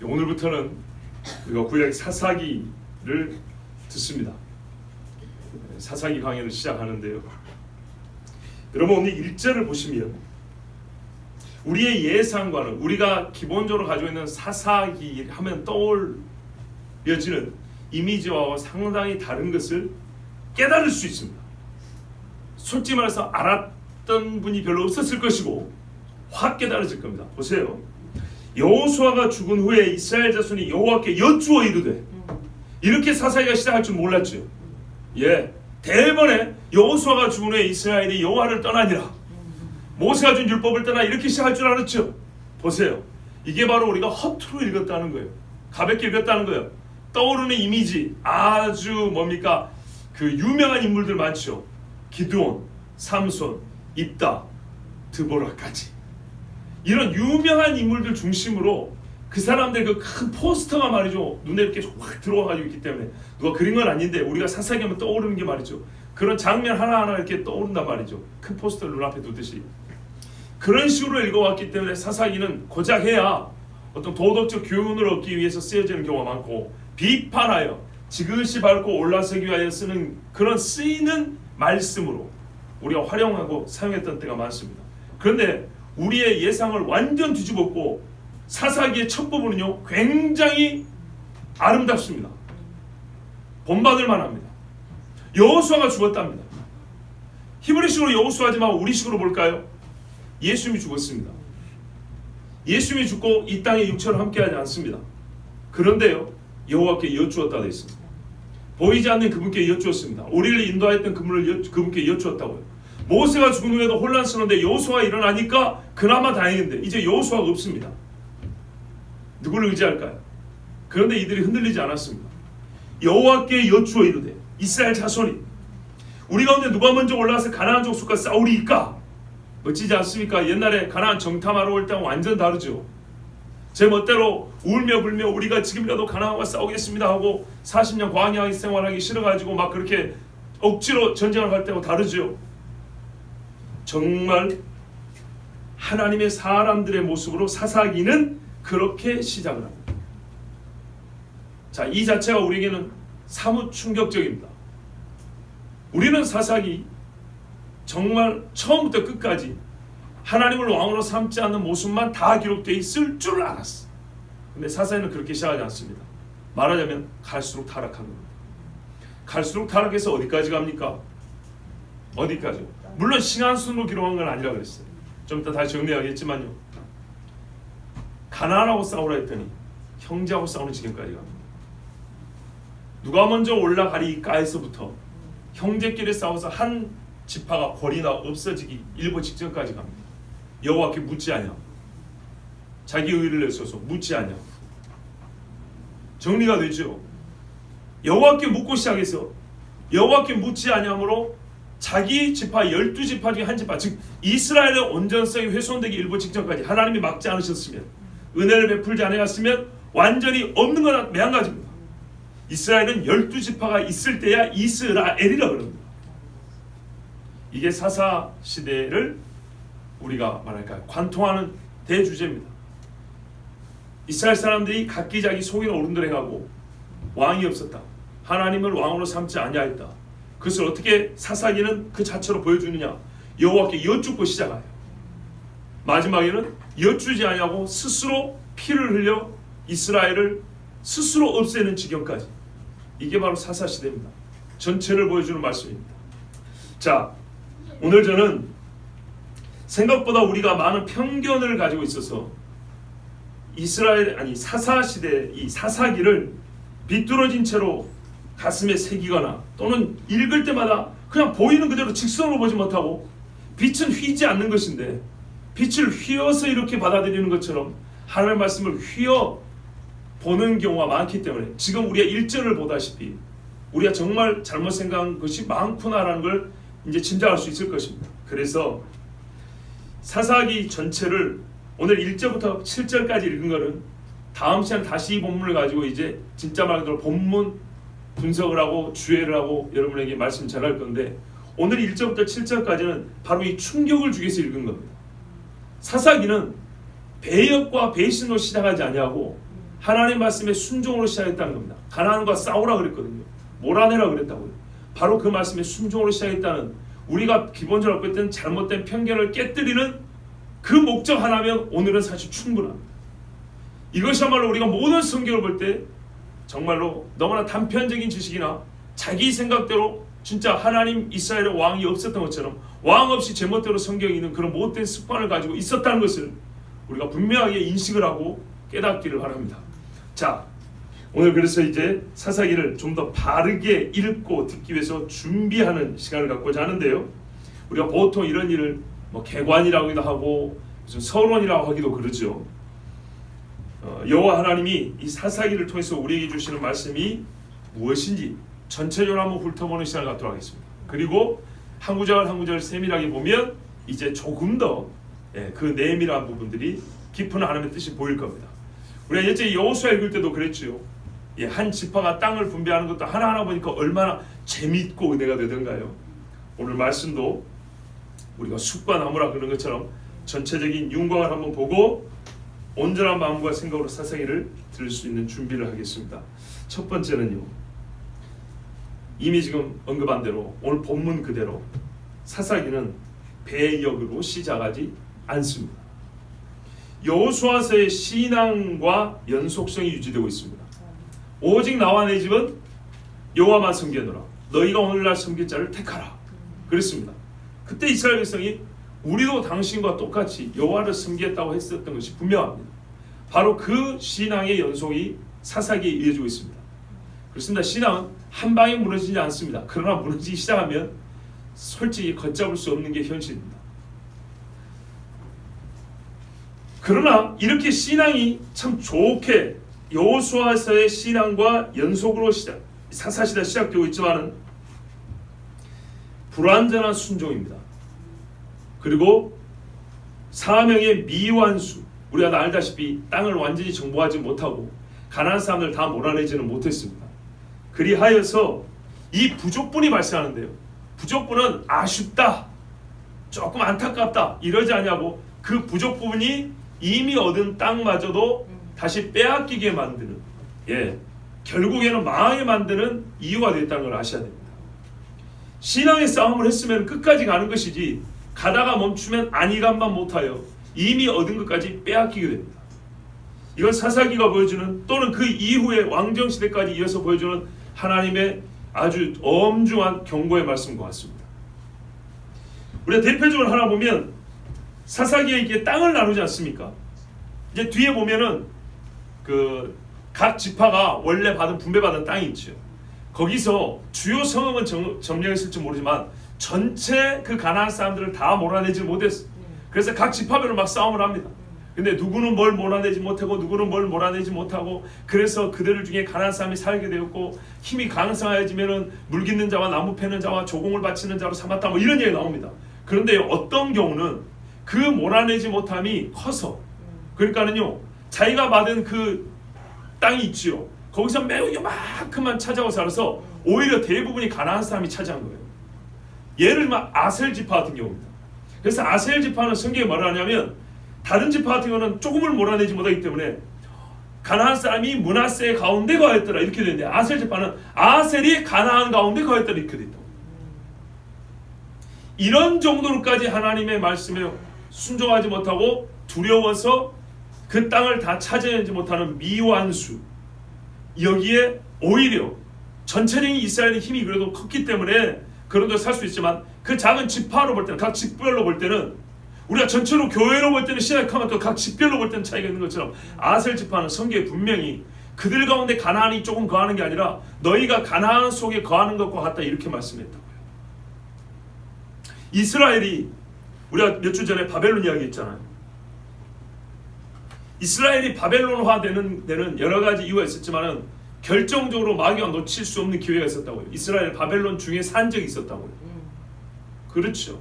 오늘부터는 우리가 구약 사사기를 듣습니다. 사사기 강의를 시작하는데요. 여러분 오늘 1절을 보시면 우리의 예상과는 우리가 기본적으로 가지고 있는 사사기 하면 떠올려지는 이미지와 상당히 다른 것을 깨달을 수 있습니다. 솔직히 말해서 알았던 분이 별로 없었을 것이고 확 깨달아질 겁니다. 보세요. 여호수아가 죽은 후에 이스라엘 자손이 여호와께 여쭈어 이르되, 이렇게 사사기가 시작할 줄 몰랐죠. 대번에 여호수아가 죽은 후에 이스라엘이 여호와를 떠나니라, 모세가 준 율법을 떠나, 이렇게 시작할 줄 알았죠. 보세요. 이게 바로 우리가 허투루 읽었다는 거예요. 가볍게 읽었다는 거예요. 떠오르는 이미지 아주 뭡니까? 그 유명한 인물들 많죠. 기드온, 삼손, 입다, 드보라까지 이런 유명한 인물들 중심으로 그 사람들 그 큰 포스터가 말이죠, 눈에 이렇게 확 들어와가지고 있기 때문에 누가 그린 건 아닌데 우리가 사사기 하면 떠오르는 게 말이죠, 그런 장면 하나하나 이렇게 떠오른단 말이죠. 큰 포스터를 눈앞에 두듯이 그런 식으로 읽어왔기 때문에 사사기는 고작 해야 어떤 도덕적 교훈을 얻기 위해서 쓰여지는 경우가 많고, 비판하여 지그시 밟고 올라서기 위하여 쓰는 그런 쓰이는 말씀으로 우리가 활용하고 사용했던 때가 많습니다. 그런데 우리의 예상을 완전 뒤집었고 사사기의 첫 부분은요 굉장히 아름답습니다. 본받을 만합니다. 여호수아가 죽었답니다. 히브리식으로 여호수아지만 우리식으로 볼까요? 예수님이 죽었습니다. 예수님이 죽고 이 땅에 육체로 함께하지 않습니다. 그런데요 여호와께 여쭈었다 되어 있습니다. 보이지 않는 그분께 여쭈었습니다. 우리를 인도하였던 그분께 여쭈었다고요. 모세가 죽은 후에도 혼란스러운데 여호수아가 일어나니까 그나마 다행인데 이제 여호수아가 없습니다. 누구를 의지할까요? 그런데 이들이 흔들리지 않았습니다. 여호와께 여쭈어 이르되, 이스라엘 자손이 우리 가운데 누가 먼저 올라와서 가나안 족속과 싸우리이까? 멋지지 않습니까? 옛날에 가나안 정탐하러 올 때랑 완전 다르죠. 제 멋대로 울며 불며 우리가 지금이라도 가나안과 싸우겠습니다 하고 40년 광야 생활하기 싫어가지고 막 그렇게 억지로 전쟁을 할 때하고 다르죠. 정말 하나님의 사람들의 모습으로 사사기는 그렇게 시작을 합니다. 자, 이 자체가 우리에게는 사뭇 충격적입니다. 우리는 사사기 정말 처음부터 끝까지 하나님을 왕으로 삼지 않는 모습만 다 기록되어 있을 줄 알았어. 근데 사사기는 그렇게 시작하지 않습니다. 말하자면 갈수록 타락한 겁니다. 갈수록 타락해서 어디까지 갑니까? 어디까지요? 물론 시간순으로 기록한 건 아니라 그랬어요. 좀 이따 다시 정리하겠지만요, 가나안하고 싸우라 했더니 형제하고 싸우는 지경까지 갑니다. 누가 먼저 올라가리까에서부터 형제끼리 싸워서 한 지파가 버리나 없어지기 일보 직전까지 갑니다. 여호와께 묻지 아니하고 자기 의를 내서서 묻지 아니하고 정리가 되죠. 여호와께 묻고 시작해서 여호와께 묻지 아니함으로 자기 지파 12지파 중에 한 지파, 즉 이스라엘의 온전성이 훼손되기 일보 직전까지 하나님이 막지 않으셨으면, 은혜를 베풀지 않으셨으면 완전히 없는 거나 매한가지입니다. 이스라엘은 12지파가 있을 때야 이스라엘이라 그럽니다. 이게 사사 시대를 우리가 말할까요? 관통하는 대주제입니다. 이스라엘 사람들이 각기 자기 속이나 오른들 해가고 왕이 없었다. 하나님을 왕으로 삼지 아니하였다. 그것을 어떻게 사사기는 그 자체로 보여주느냐? 여호와께 여쭙고 시작해요. 마지막에는 여쭈지 아니하고 스스로 피를 흘려 이스라엘을 스스로 없애는 지경까지. 이게 바로 사사시대입니다. 전체를 보여주는 말씀입니다. 자, 오늘 저는 생각보다 우리가 많은 편견을 가지고 있어서 사사시대 이 사사기를 비뚤어진 채로 가슴에 새기거나 또는 읽을 때마다 그냥 보이는 그대로 직선으로 보지 못하고, 빛은 휘지 않는 것인데 빛을 휘어서 이렇게 받아들이는 것처럼 하나님의 말씀을 휘어 보는 경우가 많기 때문에 지금 우리가 1절을 보다시피 우리가 정말 잘못 생각한 것이 많구나라는 걸 이제 짐작할 수 있을 것입니다. 그래서 사사기 전체를 오늘 1절부터 7절까지 읽은 거는 다음 시간 다시 이 본문을 가지고 이제 진짜 말 그대로 본문 분석을 하고 주의를 하고 여러분에게 말씀 전할 건데, 오늘 1절부터 7절까지는 바로 이 충격을 주기 위해서 읽은 겁니다. 사사기는 배역과 배신으로 시작하지 아니하고 하나님 말씀에 순종으로 시작했다는 겁니다. 가나안과 싸우라 그랬거든요. 몰아내라 그랬다고요. 바로 그 말씀에 순종으로 시작했다는, 우리가 기본적으로 갖고 있던 잘못된 편견을 깨뜨리는 그 목적 하나면 오늘은 사실 충분합니다. 이것이야말로 우리가 모든 성경을 볼 때 정말로 너무나 단편적인 지식이나 자기 생각대로 진짜 하나님 이스라엘의 왕이 없었던 것처럼 왕 없이 제멋대로 성경에 있는 그런 못된 습관을 가지고 있었다는 것을 우리가 분명하게 인식을 하고 깨닫기를 바랍니다. 자, 오늘 그래서 이제 사사기를 좀 더 바르게 읽고 듣기 위해서 준비하는 시간을 갖고자 하는데요. 우리가 보통 이런 일을 뭐 개관이라고도 하고 무슨 서론이라고 하기도 그러죠. 여호와 하나님이 이 사사기를 통해서 우리에게 주시는 말씀이 무엇인지 전체적으로 한번 훑어보는 시간을 갖도록 하겠습니다. 그리고 한 구절 한 구절 세밀하게 보면 이제 조금 더 그 내밀한 부분들이 깊은 하나님의 뜻이 보일 겁니다. 우리가 예전에 여호수아 읽을 때도 그랬죠. 한 지파가 땅을 분배하는 것도 하나하나 보니까 얼마나 재미있고 은혜가 되던가요. 오늘 말씀도 우리가 숲과 나무라 그런 것처럼 전체적인 윤곽을 한번 보고 온전한 마음과 생각으로 사사기를 들을 수 있는 준비를 하겠습니다. 첫 번째는요, 이미 지금 언급한 대로 오늘 본문 그대로 사사기는 배역으로 시작하지 않습니다. 여호수아서의 신앙과 연속성이 유지되고 있습니다. 오직 나와 내 집은 여호와만 섬기노라. 너희가 오늘날 섬길 자를 택하라. 그랬습니다. 그때 이스라엘 백성이 우리도 당신과 똑같이 여호와를 섬기겠다고 했었던 것이 분명합니다. 바로 그 신앙의 연속이 사사기에 이어지고 있습니다. 그렇습니다. 신앙은 한 방에 무너지지 않습니다. 그러나 무너지기 시작하면 솔직히 걷잡을 수 없는 게 현실입니다. 그러나 이렇게 신앙이 참 좋게 여호수아서의 신앙과 연속으로 사사시대 시작되고 있지만은 불완전한 순종입니다. 그리고 사명의 미완수, 우리가 다 알다시피 땅을 완전히 정복하지 못하고 가나안 사람들 다 몰아내지는 못했습니다. 그리하여서 이 부족분이 발생하는데요. 부족분은 아쉽다, 조금 안타깝다 이러지 않냐고 그 부족 부분이 이미 얻은 땅마저도 다시 빼앗기게 만드는, 결국에는 망하게 만드는 이유가 됐다는 걸 아셔야 됩니다. 신앙의 싸움을 했으면 끝까지 가는 것이지 가다가 멈추면 안일감만 못하여 이미 얻은 것까지 빼앗기게 됩니다. 이건 사사기가 보여주는, 또는 그 이후에 왕정시대까지 이어서 보여주는 하나님의 아주 엄중한 경고의 말씀과 같습니다. 우리가 대표적으로 하나 보면 사사기에 이게 땅을 나누지 않습니까? 이제 뒤에 보면은 그 각 지파가 원래 분배받은 땅이 있죠. 거기서 주요 성읍은 점령했을지 모르지만 전체 그 가나안 사람들을 다 몰아내지 못했어. 그래서 각 지파별로 막 싸움을 합니다. 근데 누구는 뭘 몰아내지 못하고 누구는 뭘 몰아내지 못하고, 그래서 그들 중에 가나안 사람이 살게 되었고, 힘이 강성해지면은 물 깃는 자와 나무 패는 자와 조공을 바치는 자로 삼았다, 뭐 이런 얘기 나옵니다. 그런데 어떤 경우는 그 몰아내지 못함이 커서, 그러니까는요 자기가 받은 그 땅이 있지요. 거기서 매우 요만큼만 차지하고 살아서 오히려 대부분이 가나안 사람이 차지한 거예요. 예를 들면 아셀 지파 같은 경우입니다. 그래서 아셀 지파는 성경에 뭐라 하냐면, 다른 지파 같은 경우는 조금을 몰아내지 못하기 때문에 가나안 사람이 므낫세 가운데 거하였더라 이렇게 되는데, 아셀 지파는 아셀이 가나안 가운데 거하였더라 이렇게 됐다. 이런 정도로까지 하나님의 말씀에 순종하지 못하고 두려워서 그 땅을 다 차지하지 못하는 미완수, 여기에 오히려 전체적인 이스라엘의 힘이 그래도 컸기 때문에 그런 데 살 수 있지만, 그 작은 지파로 볼 때는, 각 집별로 볼 때는, 우리가 전체로 교회로 볼 때는 신약하면 또 각 집별로 볼 때는 차이가 있는 것처럼, 아셀 지파는 성경에 분명히 그들 가운데 가나안이 조금 거하는 게 아니라 너희가 가나안 속에 거하는 것과 같다 이렇게 말씀했다고요. 이스라엘이, 우리가 몇 주 전에 바벨론 이야기 했잖아요. 이스라엘이 바벨론화 되는 데는 여러 가지 이유가 있었지만은 결정적으로 마귀가 놓칠 수 없는 기회가 있었다고요. 이스라엘 바벨론 중에 산 적이 있었다고요. 그렇죠.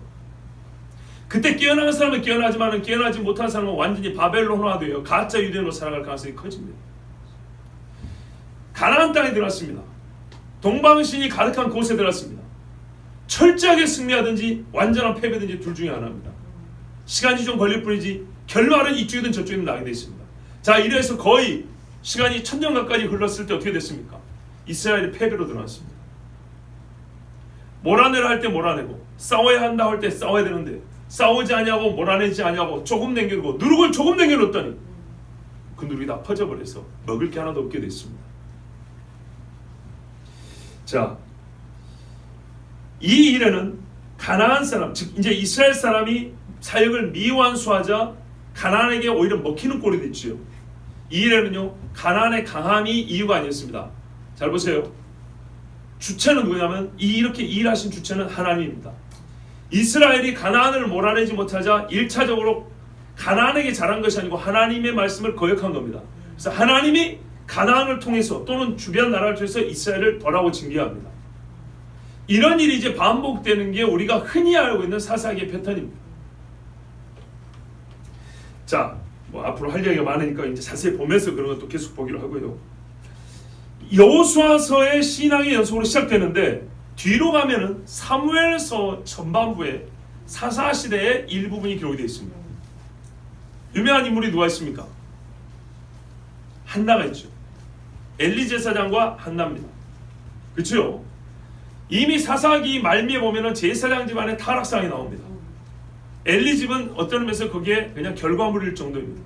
그때 깨어나는 사람은 깨어나지만은 깨어나지 못한 사람은 완전히 바벨론화되어 가짜 유대인으로 살아갈 가능성이 커집니다. 가나안 땅에 들어갔습니다. 동방신이 가득한 곳에 들어갔습니다. 철저하게 승리하든지 완전한 패배든지 둘 중에 하나입니다. 시간이 좀 걸릴 뿐이지 결말은 이쪽이든 저쪽이든 나게 되어 있습니다. 자, 이래서 거의 시간이 천년 가까이 흘렀을 때 어떻게 됐습니까? 이스라엘이 패배로 드러났습니다. 몰아내라 할 때 몰아내고 싸워야 한다 할 때 싸워야 되는데 싸우지 않냐고 몰아내지 않냐고 조금 남겨두고 누룩을 조금 남겨놓더니 그 누룩이 다 퍼져버려서 먹을 게 하나도 없게 됐습니다. 자, 이 일에는 가나안 사람, 즉 이제 이스라엘 사람이 사역을 미완수하자 가나안에게 오히려 먹히는 꼴이 됐지요. 이 일에는요 가나안의 강함이 이유가 아니었습니다. 잘 보세요. 주체는 누구냐면 이렇게 일하신 주체는 하나님입니다. 이스라엘이 가나안을 몰아내지 못하자 1차적으로 가나안에게 잘한 것이 아니고 하나님의 말씀을 거역한 겁니다. 그래서 하나님이 가나안을 통해서 또는 주변 나라를 통해서 이스라엘을 벌하고 징계합니다. 이런 일이 이제 반복되는 게 우리가 흔히 알고 있는 사사기의 패턴입니다. 자, 뭐 앞으로 할 얘기가 많으니까 이제 자세히 보면서 그런 것도 계속 보기로 하고요. 여호수아서의 신앙의 연속으로 시작되는데 뒤로 가면은 사무엘서 전반부에 사사 시대의 일부분이 기록이 되어 있습니다. 유명한 인물이 누가 있습니까? 한나가 있죠. 엘리 제사장과 한나입니다. 그렇죠? 이미 사사기 말미에 보면은 제사장 집안의 타락상이 나옵니다. 엘리 집은 어떤 의미에서 거기에 그냥 결과물일 정도입니다.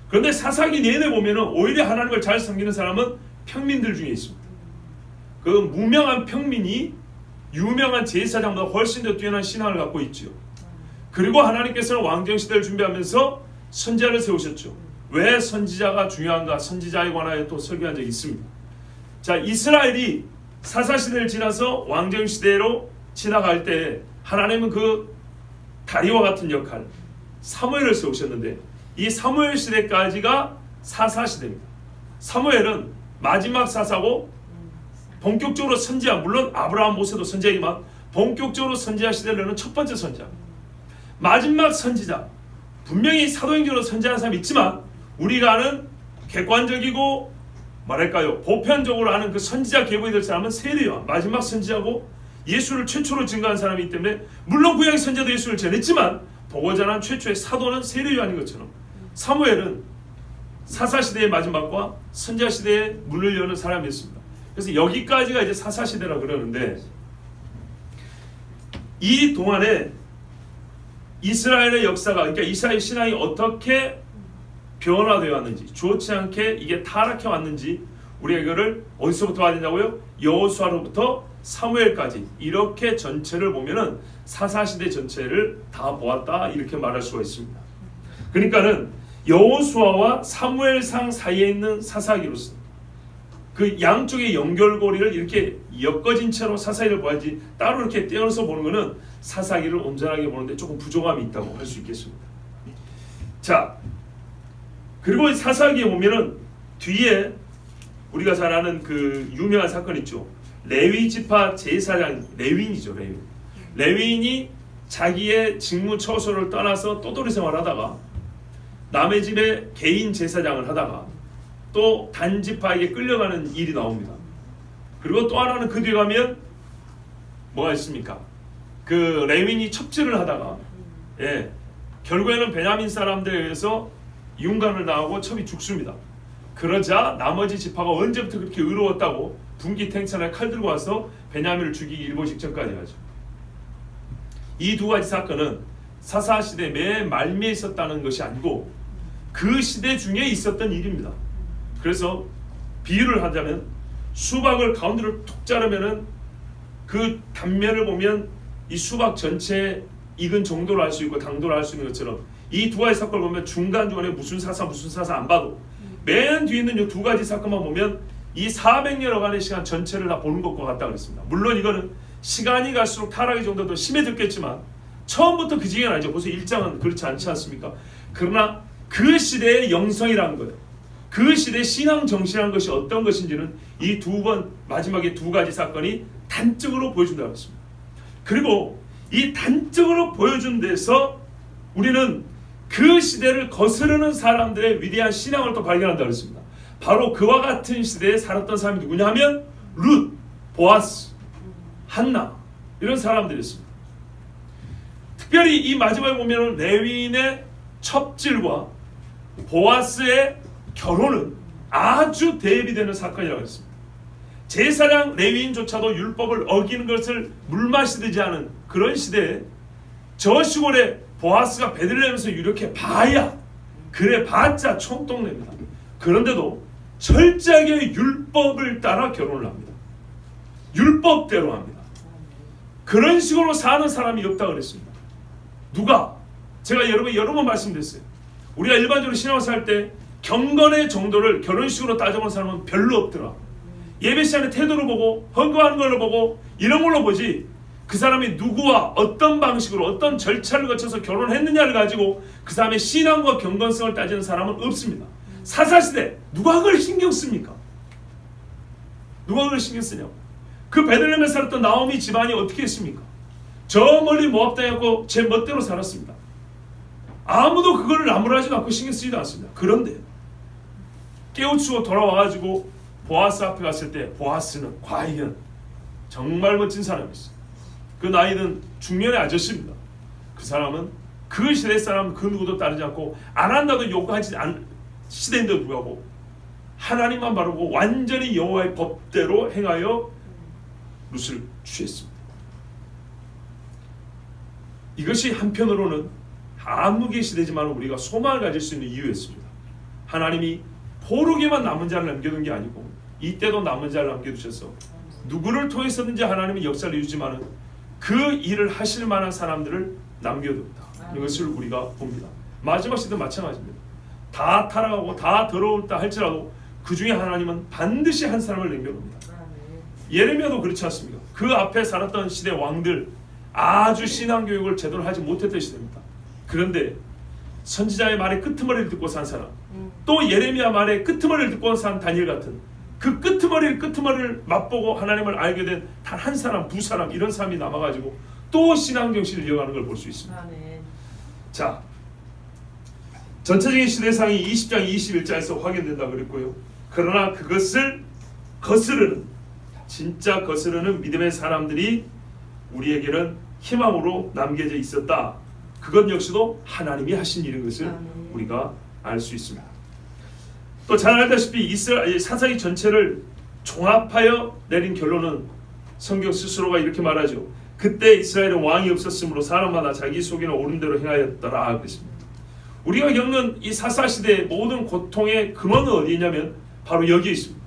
그런데 사사기 내내 보면은 오히려 하나님을 잘 섬기는 사람은 평민들 중에 있습니다. 그 무명한 평민이 유명한 제사장보다 훨씬 더 뛰어난 신앙을 갖고 있지요. 그리고 하나님께서는 왕정시대를 준비하면서 선지자를 세우셨죠. 왜 선지자가 중요한가? 선지자에 관하여 또 설교한 적이 있습니다. 자, 이스라엘이 사사시대를 지나서 왕정시대로 지나갈 때 하나님은 그 다리와 같은 역할 사무엘을 세우셨는데 이 사무엘 시대까지가 사사시대입니다. 사무엘은 마지막 사사고 본격적으로 선지자, 물론 아브라함 모세도 선지자이지만 본격적으로 선지자 시대를 여는 첫 번째 선지자, 마지막 선지자. 분명히 사도행전으로 선지하는 사람이 있지만 우리가 아는 객관적이고 뭐랄까요 보편적으로 아는 그 선지자 계보에 될 사람은 세례요한, 마지막 선지자고 예수를 최초로 증거한 사람이기 때문에 물론 구약의 선지자도 예수를 전했지만 보고 전한 최초의 사도는 세례요한인 것처럼 사무엘은 사사시대의 마지막과 선지자시대에 문을 여는 사람이었습니다. 그래서 여기까지가 이제 사사시대라 그러는데 이 동안에 이스라엘의 역사가, 그러니까 이스라엘 신앙이 어떻게 변화되어 왔는지, 좋지 않게 이게 타락해 왔는지 우리가 이거를 어디서부터 봐야 되냐고요? 여호수아로부터 사무엘까지 이렇게 전체를 보면은 사사시대 전체를 다 보았다 이렇게 말할 수가 있습니다. 그러니까는 여호수아와 사무엘상 사이에 있는 사사기로서 그 양쪽의 연결고리를 이렇게 엮어진 채로 사사기를 봐야지 따로 이렇게 떼어서 보는 것은 사사기를 온전하게 보는데 조금 부족함이 있다고 할 수 있겠습니다. 자, 그리고 사사기에 보면은 뒤에 우리가 잘 아는 그 유명한 사건 있죠. 레위 지파 제사장, 레위인이죠. 레위인이 자기의 직무 처소를 떠나서 또돌이 생활하다가 남의 집에 개인 제사장을 하다가 또 단지파에게 끌려가는 일이 나옵니다. 그리고 또 하나는 그 뒤에 가면 뭐가 있습니까? 그 레위인이 첩질을 하다가 결국에는 베냐민 사람들에 의해서 윤관을 당하고 첩이 죽습니다. 그러자 나머지 지파가 언제부터 그렇게 의로웠다고 분기탱천에 칼 들고 와서 베냐민을 죽이기 일보 직전까지 하죠. 이 두 가지 사건은 사사시대 맨 말미에 있었다는 것이 아니고 그 시대 중에 있었던 일입니다. 그래서 비유를 하자면 수박을 가운데를 툭 자르면은 그 단면을 보면 이 수박 전체에 익은 정도를 알 수 있고 당도를 알 수 있는 것처럼 이 두 가지 사건을 보면 중간중간에 무슨 사사 안 봐도 맨 뒤에 있는 이 두 가지 사건만 보면 이 400여년간의 시간 전체를 다 보는 것과 같다 그랬습니다. 물론 이거는 시간이 갈수록 타락의 정도도 더 심해졌겠지만 처음부터 그 지경은 아니죠. 벌써 1장은 그렇지 않지 않습니까? 그러나 그 시대의 영성이라는 거예요. 그 시대의 신앙 정신이라는 것이 어떤 것인지는 이 마지막에 두 가지 사건이 단적으로 보여준다고 했습니다. 그리고 이 단적으로 보여준 데서 우리는 그 시대를 거스르는 사람들의 위대한 신앙을 또 발견한다고 했습니다. 바로 그와 같은 시대에 살았던 사람이 누구냐 하면 룻, 보아스, 한나 이런 사람들이었습니다. 특별히 이 마지막에 보면 레위인의 첩질과 보아스의 결혼은 아주 대비되는 사건이라고 했습니다. 제사장 레위인조차도 율법을 어기는 것을 물마시듯이 하는 그런 시대에 저 시골에 보아스가 베들레헴에서 유력해 봐야 그래 봤자 총동네입니다. 그런데도 철저하게 율법을 따라 결혼을 합니다. 율법대로 합니다. 그런 식으로 사는 사람이 없다고 그랬습니다. 누가? 제가 여러 번 말씀드렸어요. 우리가 일반적으로 신앙생활 할 때 경건의 정도를 결혼식으로 따져본 사람은 별로 없더라. 예배 시간에 태도를 보고 헌금하는 걸로 보고 이런 걸로 보지, 그 사람이 누구와 어떤 방식으로 어떤 절차를 거쳐서 결혼했느냐를 가지고 그 사람의 신앙과 경건성을 따지는 사람은 없습니다. 사사시대 누가 그걸 신경 씁니까? 누가 그걸 신경 쓰냐고. 그 베들레헴에 살았던 나오미 집안이 어떻게 했습니까? 저 멀리 모압 땅이었고 제 멋대로 살았습니다. 아무도 그거를 나무라지도 않고 신경 쓰지도 않습니다. 그런데 깨우치고 돌아와가지고 보아스 앞에 갔을 때 보아스는 과연 정말 멋진 사람이었어요. 그 나이는 중년의 아저씨입니다. 그 사람은 그 시대 사람 그 누구도 따르지 않고 안 한다고 요구하지 않은 시대인데도 불구하고 하나님만 바르고 완전히 여호와의 법대로 행하여 룻을 취했습니다. 이것이 한편으로는 암흑의 시대지만 우리가 소망을 가질 수 있는 이유였습니다. 하나님이 포로기만 남은 자를 남겨둔 게 아니고 이때도 남은 자를 남겨두셔서 누구를 통해서든지 하나님이 역사를 이루지만은 그 일을 하실 만한 사람들을 남겨둡니다. 이것을 우리가 봅니다. 마지막 시대도 마찬가지입니다. 다 타락하고 다 더러웠다 할지라도 그 중에 하나님은 반드시 한 사람을 남겨놓습니다. 예레미야도 그렇지 않습니까? 그 앞에 살았던 시대 왕들 아주 신앙교육을 제대로 하지 못했던 시대입니다. 그런데 선지자의 말의 끄트머리를 듣고 산 사람, 또 예레미야 말의 끄트머리를 듣고 산 다니엘 같은 그 끄트머리를 맛보고 하나님을 알게 된 단 한 사람, 두 사람 이런 사람이 남아가지고 또 신앙 정신을 이어가는 걸 볼 수 있습니다. 자, 전체적인 시대상이 20장 21절에서 확인된다고 그랬고요. 그러나 그것을 거스르는, 진짜 거스르는 믿음의 사람들이 우리에게는 희망으로 남겨져 있었다. 그것 역시도 하나님이 하신 일인 것을 우리가 알 수 있습니다. 또 잘 알다시피 이스라엘 사사기 전체를 종합하여 내린 결론은 성경 스스로가 이렇게 말하죠. 그때 이스라엘은 왕이 없었으므로 사람마다 자기 속에는 옳은 대로 행하였더라 그랬습니다. 우리가 겪는 이 사사시대의 모든 고통의 근원은 어디에 있냐면 바로 여기에 있습니다.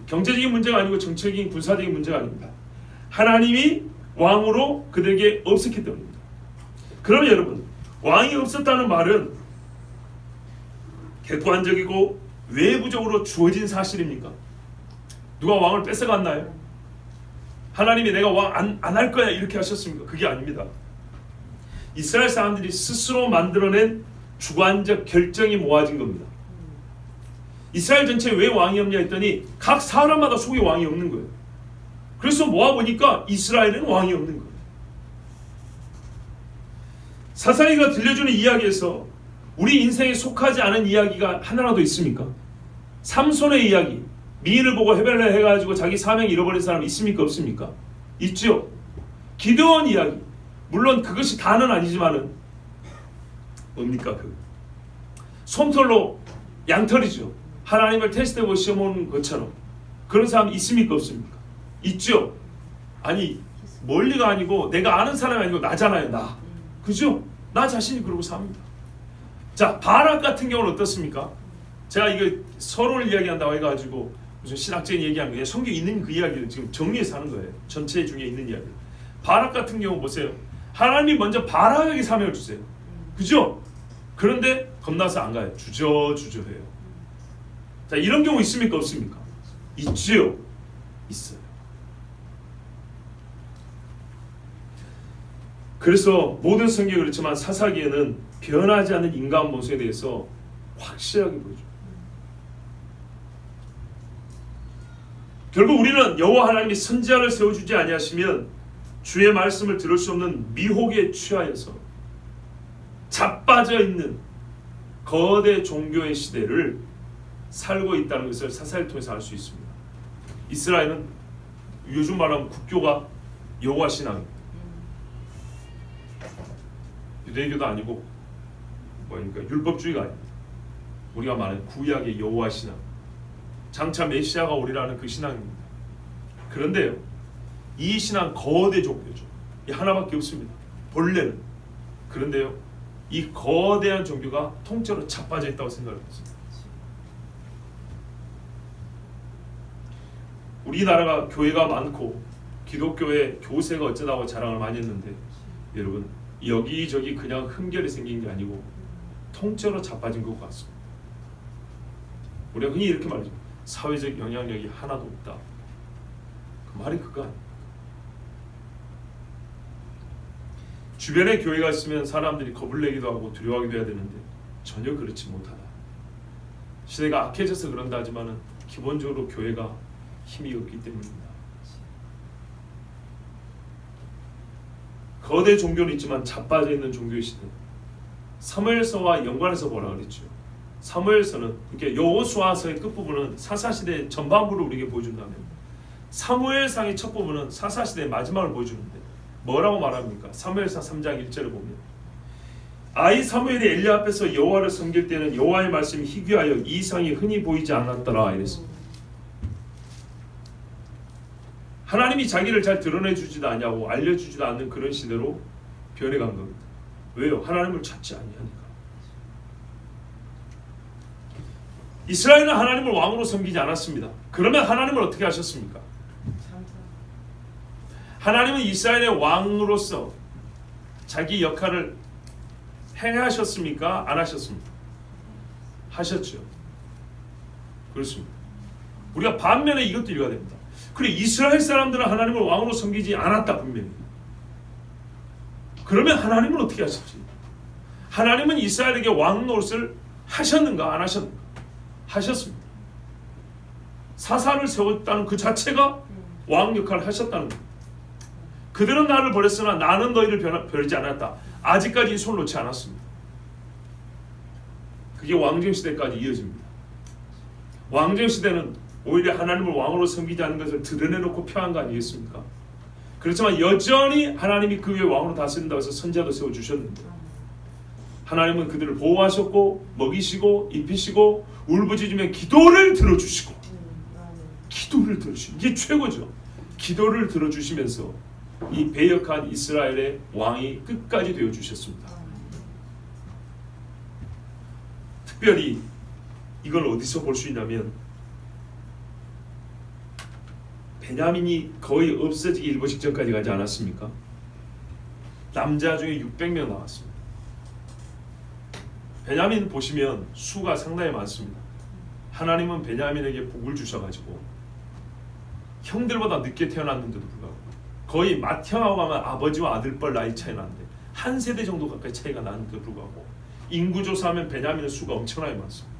경제적인 문제가 아니고 정치적인 군사적인 문제가 아닙니다. 하나님이 왕으로 그들에게 없었기 때문입니다. 그러면 여러분, 왕이 없었다는 말은 객관적이고 외부적으로 주어진 사실입니까? 누가 왕을 뺏어갔나요? 하나님이 내가 왕 안 할 거야 이렇게 하셨습니까? 그게 아닙니다. 이스라엘 사람들이 스스로 만들어낸 주관적 결정이 모아진 겁니다. 이스라엘 전체에 왜 왕이 없냐 했더니 각 사람마다 속에 왕이 없는 거예요. 그래서 모아보니까 이스라엘은 왕이 없는 거예요. 사사기가 들려주는 이야기에서 우리 인생에 속하지 않은 이야기가 하나라도 있습니까? 삼손의 이야기, 미인을 보고 헤벨레 해가지고 자기 사명 잃어버린 사람 있습니까? 없습니까? 있죠. 기드온 이야기, 물론 그것이 다는 아니지만은 뭡니까? 그 솜털로 양털이죠. 하나님을 테스트해보고 시험하는 것처럼 그런 사람 있습니까? 없습니까? 있죠. 아니 멀리가 아니고 내가 아는 사람이 아니고 나잖아요. 나. 그죠? 나 자신이 그러고 삽니다. 자, 바락 같은 경우는 어떻습니까? 제가 이거 서론을 이야기한다고 해가지고 무슨 신학적인 얘기하는 거예요. 성경에 있는 그 이야기를 지금 정리해서 하는 거예요. 전체 중에 있는 이야기. 바락 같은 경우 보세요. 하나님이 먼저 바락에게 사명을 주세요. 그죠? 그런데 겁나서 안 가요. 주저해요. 자, 이런 경우 있습니까? 없습니까? 있지요. 있어요. 그래서 모든 성경이 그렇지만 사사기에는 변하지 않는 인간 모습에 대해서 확실하게 보여줘요. 결국 우리는 여호와 하나님이 선지자를 세워주지 아니하시면 주의 말씀을 들을 수 없는 미혹에 취하여서 자빠져 있는 거대 종교의 시대를 살고 있다는 것을 사사를 통해서 알 수 있습니다. 이스라엘은 요즘 말하면 국교가 여호와 신앙입니다. 유대교도 아니고 뭐니까 율법주의가 아닙니다. 우리가 말하는 구약의 여호와 신앙. 장차 메시아가 오리라는 그 신앙입니다. 그런데요, 이 신앙 거대 종교죠. 이 하나밖에 없습니다. 본래는. 그런데요, 이 거대한 종교가 통째로 자빠져 있다고 생각을 했습니다. 우리나라가 교회가 많고 기독교의 교세가 어쩌다고 자랑을 많이 했는데, 여러분, 여기저기 그냥 흠결이 생긴 게 아니고 통째로 자빠진 것 같습니다. 우리가 흔히 이렇게 말하죠. 사회적 영향력이 하나도 없다. 그 말이 그거 아닙니까? 주변에 교회가 있으면 사람들이 겁을 내기도 하고 두려워하기도 해야 되는데 전혀 그렇지 못하다. 시대가 악해져서 그런다 하지만은 기본적으로 교회가 힘이 없기 때문입니다. 거대 종교는 있지만 자빠져 있는 종교의 시대. 사무엘서와 연관해서 뭐라 그랬죠? 사무엘서는 이렇게 여호수아서의 끝부분은 사사시대의 전반부를 우리에게 보여준다면, 사무엘상의 첫 부분은 사사시대의 마지막을 보여주는데 뭐라고 말합니까? 사무엘상 3장 1절을 보면, 아이 사무엘이 엘리 앞에서 여호와를 섬길 때는 여호와의 말씀이 희귀하여 이상이 흔히 보이지 않았더라 이랬습니다. 하나님이 자기를 잘 드러내주지도 않냐고 알려주지도 않는 그런 시대로 변해간 겁니다. 왜요? 하나님을 찾지 아니하니까. 이스라엘은 하나님을 왕으로 섬기지 않았습니다. 그러면 하나님은 어떻게 하셨습니까? 하나님은 이스라엘의 왕으로서 자기 역할을 행하셨습니까? 안 하셨습니까? 하셨죠. 그렇습니다. 우리가 반면에 이것도 이해가 됩니다. 그래, 이스라엘 사람들은 하나님을 왕으로 섬기지 않았다 분명히. 그러면 하나님은 어떻게 하셨지? 하나님은 이스라엘에게 왕 노릇을 하셨는가 안 하셨는가? 하셨습니다. 사사를 세웠다는 그 자체가 왕 역할을 하셨다는 겁니다. 그들은 나를 버렸으나 나는 너희를 버리지 않았다. 아직까지 손을 놓지 않았습니다. 그게 왕정시대까지 이어집니다. 왕정시대는 오히려 하나님을 왕으로 섬기지 않는 것을 드러내놓고 표한 거 아니겠습니까? 그렇지만 여전히 하나님이 그 위에 왕으로 다스린다고 해서 선지자도 세워주셨는데, 하나님은 그들을 보호하셨고 먹이시고 입히시고 울부짖으면 기도를 들어주시고, 기도를 들어주시고, 이게 최고죠. 기도를 들어주시면서 이 배역한 이스라엘의 왕이 끝까지 되어주셨습니다. 특별히 이걸 어디서 볼 수 있냐면, 베냐민이 거의 없어지기 일보 직전까지 가지 않았습니까? 남자 중에 600명 나왔습니다. 베냐민 보시면 수가 상당히 많습니다. 하나님은 베냐민에게 복을 주셔가지고 형들보다 늦게 태어났는데도 불구하고 거의 맏형하고 하면 아버지와 아들뻘 나이 차이 나는데 한 세대 정도 가까이 차이가 나는데도 불구하고 인구조사하면 베냐민의 수가 엄청나게 많습니다.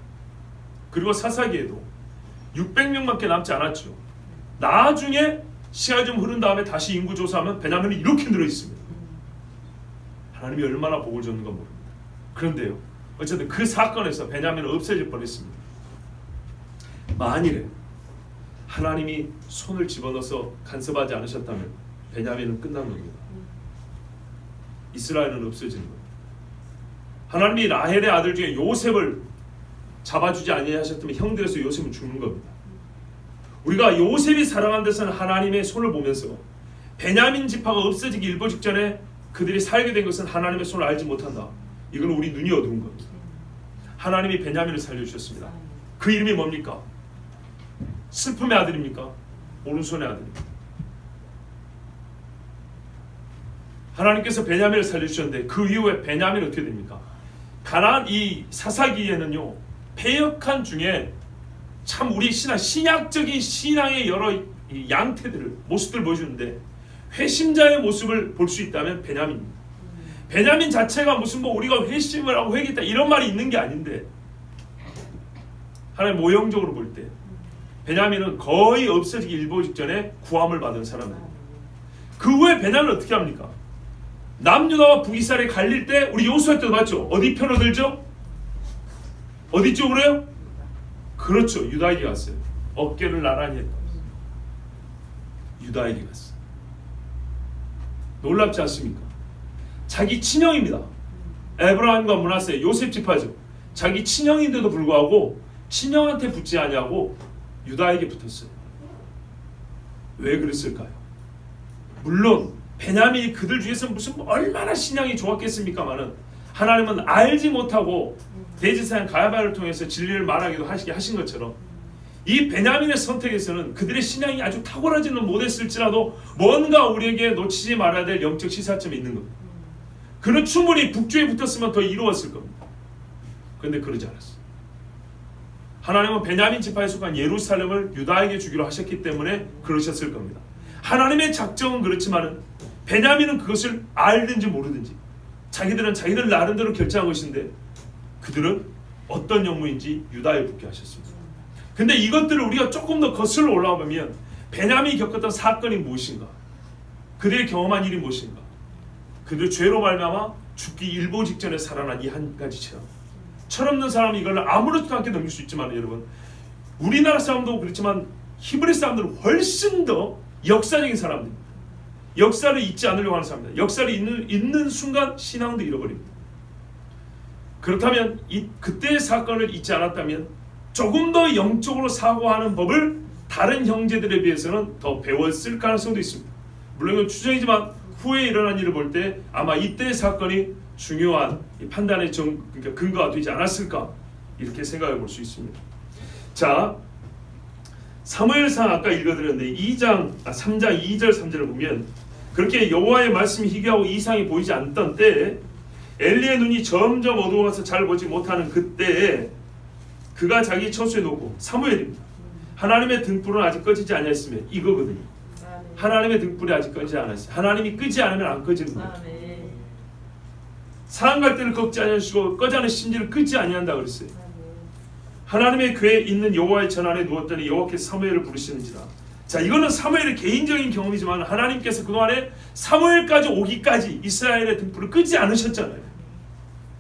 그리고 사사기에도 600명밖에 남지 않았죠. 나중에 시간이 좀 흐른 다음에 다시 인구조사하면 베냐민이 이렇게 늘어 있습니다. 하나님이 얼마나 복을 줬는가 모릅니다. 그런데요, 어쨌든 그 사건에서 베냐민은 없어질 뻔했습니다. 만일에 하나님이 손을 집어넣어서 간섭하지 않으셨다면 베냐민은 끝난 겁니다. 이스라엘은 없어지는 겁니다. 하나님이 라헬의 아들 중에 요셉을 잡아주지 아니하셨다면 형들에서 요셉은 죽는 겁니다. 우리가 요셉이 살아간 데서는 하나님의 손을 보면서 베냐민 지파가 없어지기 일보 직전에 그들이 살게 된 것은 하나님의 손을 알지 못한다. 이건 우리 눈이 어두운 겁니다. 하나님이 베냐민을 살려주셨습니다. 그 이름이 뭡니까? 슬픔의 아들입니까? 오른손의 아들입니까? 하나님께서 베냐민을 살려주셨는데 그 이후에 베냐민은 어떻게 됩니까? 가나안 이 사사기에는요, 패역한 중에 참 우리 신약적인 신앙의 여러 양태들을 모습들을 보여주는데 회심자의 모습을 볼 수 있다면 베냐민입니다. 베냐민 자체가 무슨 뭐 우리가 회심을 하고 회개했다 이런 말이 있는 게 아닌데, 하나님 모형적으로 볼 때 베냐민은 거의 없어지기 일보 직전에 구함을 받은 사람입니다. 그 후에 베냐민은 어떻게 합니까? 남유다와 북이스라엘이 갈릴 때 우리 여호수아 때도 봤죠. 어디 편을 들죠? 어디 쪽으로요? 그렇죠. 유다에게 갔어요. 어깨를 나란히 했다. 유다에게 갔어요. 놀랍지 않습니까? 자기 친형입니다. 에브라임과 므낫세, 요셉 지파죠. 자기 친형인데도 불구하고 친형한테 붙지 아니하고 유다에게 붙었어요. 왜 그랬을까요? 물론 베냐민이 그들 중에서 무슨 얼마나 신앙이 좋았겠습니까마는 하나님은 알지 못하고 대제사장 가야바를 통해서 진리를 말하기도 하신 것처럼 이 베냐민의 선택에서는 그들의 신앙이 아주 탁월하지는 못했을지라도 뭔가 우리에게 놓치지 말아야 될 영적 시사점이 있는 겁니다. 그는 충분히 북쪽에 붙었으면 더 이루었을 겁니다. 그런데 그러지 않았어요. 하나님은 베냐민 지파에 속한 예루살렘을 유다에게 주기로 하셨기 때문에 그러셨을 겁니다. 하나님의 작정은 그렇지만은 베냐민은 그것을 알든지 모르든지 자기들은 자기들 나름대로 결정한 것인데 그들은 어떤 영문인지 유다에 붙게 하셨습니다. 근데 이것들을 우리가 조금 더 거슬러 올라와 보면 베냐민이 겪었던 사건이 무엇인가? 그들이 경험한 일이 무엇인가? 그들 죄로 말미암아 죽기 일보 직전에 살아난 이 한 가지 체험. 철없는 사람이 이걸 아무렇지도 않게 넘길 수 있지만 여러분 우리나라 사람도 그렇지만 히브리 사람들은 훨씬 더 역사적인 사람들입니다. 역사를 잊지 않으려고 하는 사람입니다. 역사를 잊는 순간 신앙도 잃어버립니다. 그렇다면 그때의 사건을 잊지 않았다면 조금 더 영적으로 사고하는 법을 다른 형제들에 비해서는 더 배웠을 가능성도 있습니다. 물론 이건 추정이지만 후에 일어난 일을 볼 때 아마 이때의 사건이 중요한 판단의 그러니까 근거가 되지 않았을까 이렇게 생각해 볼 수 있습니다. 자, 사무엘상 아까 읽어드렸는데 3장 2절 3절을 보면 그렇게 여호와의 말씀이 희귀하고 이상이 보이지 않던 때에 엘리의 눈이 점점 어두워서 잘 보지 못하는 그때에 그가 자기 처소에 놓고 사무엘입니다. 하나님의 등불은 아직 꺼지지 않았으면 이거거든요. 하나님의 등불이 아직 꺼지지 않았어요. 하나님이 끄지 않으면 안 꺼지는 거예요. 상한 갈대를 꺾지 아니하시고 꺼지 않은 심지를 끄지 아니한다 그랬어요. 하나님의 궤에 있는 여호와의 전 안에 누웠더니 여호와께서 사무엘을 부르시는지라. 자, 이거는 사무엘의 개인적인 경험이지만 하나님께서 그동안에 사무엘까지 오기까지 이스라엘의 등불을 끄지 않으셨잖아요.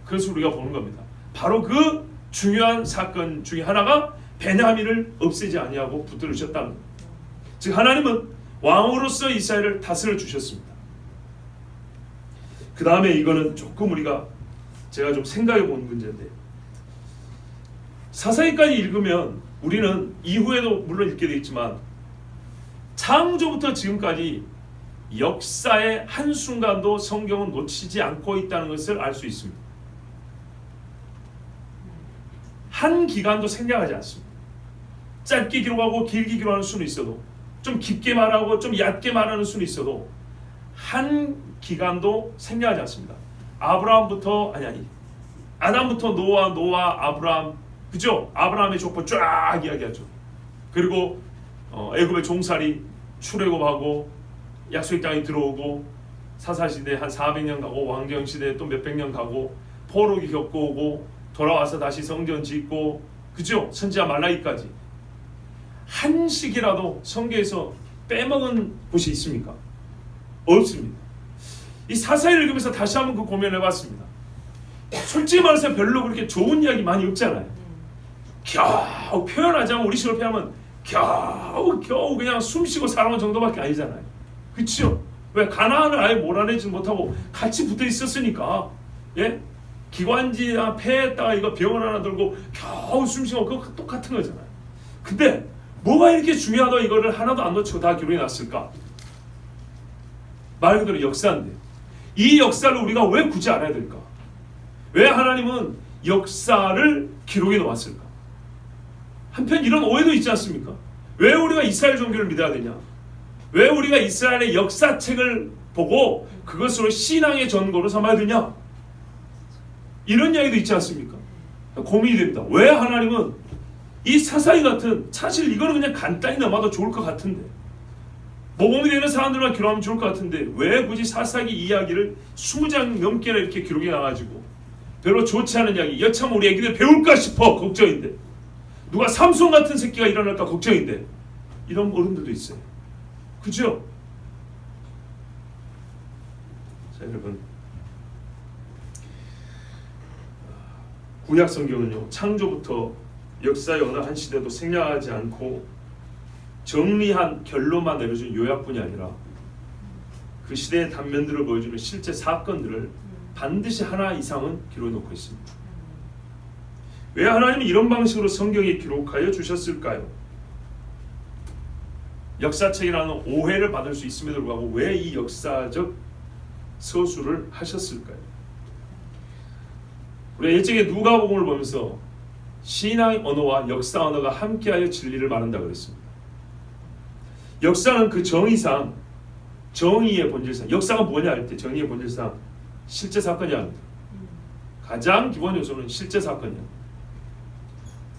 그래서 우리가 보는 겁니다. 바로 그 중요한 사건 중에 하나가 베냐민을 없애지 아니하고 붙들으셨다는 겁니다. 즉 하나님은 왕으로서 이스라엘을 다스려 주셨습니다. 그 다음에 이거는 조금 제가 좀 생각해 본 문제인데 사사기까지 읽으면 우리는 이후에도 물론 읽게 되겠지만 창조부터 지금까지 역사의 한순간도 성경은 놓치지 않고 있다는 것을 알 수 있습니다. 한 기간도 생략하지 않습니다. 짧게 기록하고 길게 기록하는 수는 있어도 좀 깊게 말하고 좀 얕게 말하는 수는 있어도 한 기간도 생략하지 않습니다. 아브라함부터 아담부터 노아, 아브라함, 그죠? 아브라함의 족보 쫙 이야기하죠. 그리고 애굽의 종살이 출애굽하고 약속의 땅에 들어오고 사사시대 한 400년 가고 왕정시대 또 몇백 년 가고 포로기 겪고 오고 돌아와서 다시 성전 짓고 그죠? 선지자 말라기까지 한 시기라도 성경에서 빼먹은 곳이 있습니까? 없습니다. 이 사사기를 읽으면서 다시 한번 그 고민을 해봤습니다. 솔직히 말해서 별로 그렇게 좋은 이야기 많이 없잖아요. 겨우 표현하자면 우리식으로 표현하면 겨우 그냥 숨쉬고 살아온 정도밖에 아니잖아요. 그렇죠? 왜 가나안을 아예 몰아내지 못하고 같이 붙어 있었으니까 예? 기관지나 폐에다가 이거 병을 하나 들고 겨우 숨쉬고 그거 똑같은 거잖아요. 근데 뭐가 이렇게 중요하다 이거를 하나도 안 놓치고 다 기록해 놨을까? 말 그대로 역사인데 이 역사를 우리가 왜 굳이 알아야 될까? 왜 하나님은 역사를 기록해 놓았을까? 한편 이런 오해도 있지 않습니까? 왜 우리가 이스라엘 종교를 믿어야 되냐? 왜 우리가 이스라엘의 역사책을 보고 그것으로 신앙의 전거로 삼아야 되냐? 이런 이야기도 있지 않습니까? 고민이 됩니다. 왜 하나님은 이 사사기 같은 사실 이거는 그냥 간단히 넘어도 좋을 것 같은데 모범이 되는 사람들만 기록하면 좋을 것 같은데 왜 굳이 사사기 이야기를 20장 넘게나 이렇게 기록해 놔가지고 별로 좋지 않은 이야기 여참 우리 애기들 배울까 싶어 걱정인데 누가 삼손 같은 새끼가 일어날까 걱정인데 이런 어른들도 있어요. 그죠? 자 여러분 구약 성경은요 창조부터 역사의 어느 한 시대도 생략하지 않고 정리한 결론만 내려준 요약뿐이 아니라 그 시대의 단면들을 보여주는 실제 사건들을 반드시 하나 이상은 기록해 놓고 있습니다. 왜 하나님은 이런 방식으로 성경에 기록하여 주셨을까요? 역사책이라는 오해를 받을 수 있음에도 불구하고 왜 이 역사적 서술을 하셨을까요? 우리가 일찍이 누가복음을 보면서 신앙의 언어와 역사 언어가 함께하여 진리를 말한다 그랬습니다. 역사는 그 정의상, 정의의 본질상, 역사가 뭐냐 할 때 정의의 본질상 실제 사건이야 합니다. 가장 기본 요소는 실제 사건이야.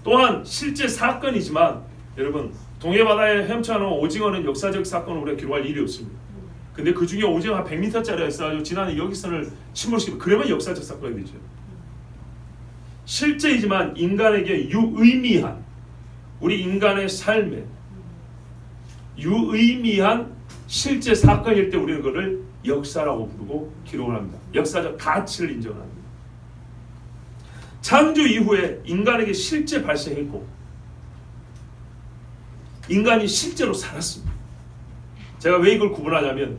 또한 실제 사건이지만 여러분 동해바다에 헤엄쳐나온 오징어는 역사적 사건을 우리가 기록할 일이 없습니다. 근데 그 중에 오징어 한 100m짜리가 있어가지고 지난해 여기선을 침몰시키면 그러면 역사적 사건이 되죠. 실제이지만 인간에게 유의미한, 우리 인간의 삶에 유의미한 실제 사건일 때 우리는 그것을 역사라고 부르고 기록을 합니다. 역사적 가치를 인정합니다. 창조 이후에 인간에게 실제 발생했고 인간이 실제로 살았습니다. 제가 왜 이걸 구분하냐면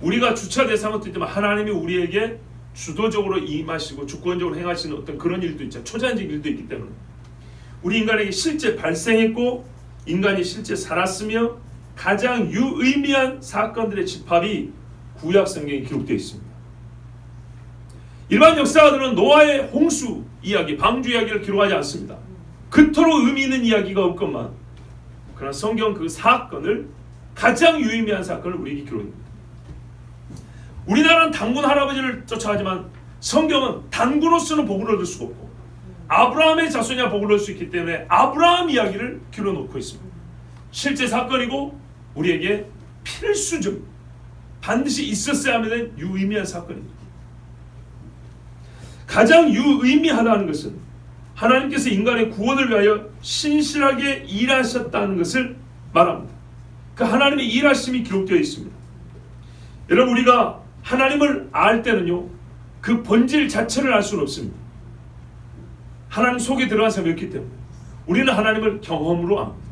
우리가 주체 대상은 있지만 하나님이 우리에게 주도적으로 임하시고 주권적으로 행하시는 어떤 그런 일도 있죠. 초자연적 일도 있기 때문에 우리 인간에게 실제 발생했고 인간이 실제 살았으며 가장 유의미한 사건들의 집합이 구약 성경에 기록되어 있습니다. 일반 역사가들은 노아의 홍수 이야기, 방주 이야기를 기록하지 않습니다. 그토록 의미 있는 이야기가 없건만 그러나 성경 그 사건을 가장 유의미한 사건을 우리에게 기록합니다. 우리나라는 단군 할아버지를 쫓아가지만 성경은 단군으로서는 복을 얻을 수가 없고 아브라함의 자손이야 복을 얻을 수 있기 때문에 아브라함 이야기를 기록놓고 있습니다. 실제 사건이고 우리에게 필수적 반드시 있었어야 하는 유의미한 사건입니다. 가장 유의미하다는 것은 하나님께서 인간의 구원을 위하여 신실하게 일하셨다는 것을 말합니다. 그 하나님의 일하심이 기록되어 있습니다. 여러분 우리가 하나님을 알 때는요 그 본질 자체를 알 수는 없습니다. 하나님 속에 들어가서 맺기 때문에 우리는 하나님을 경험으로 압니다.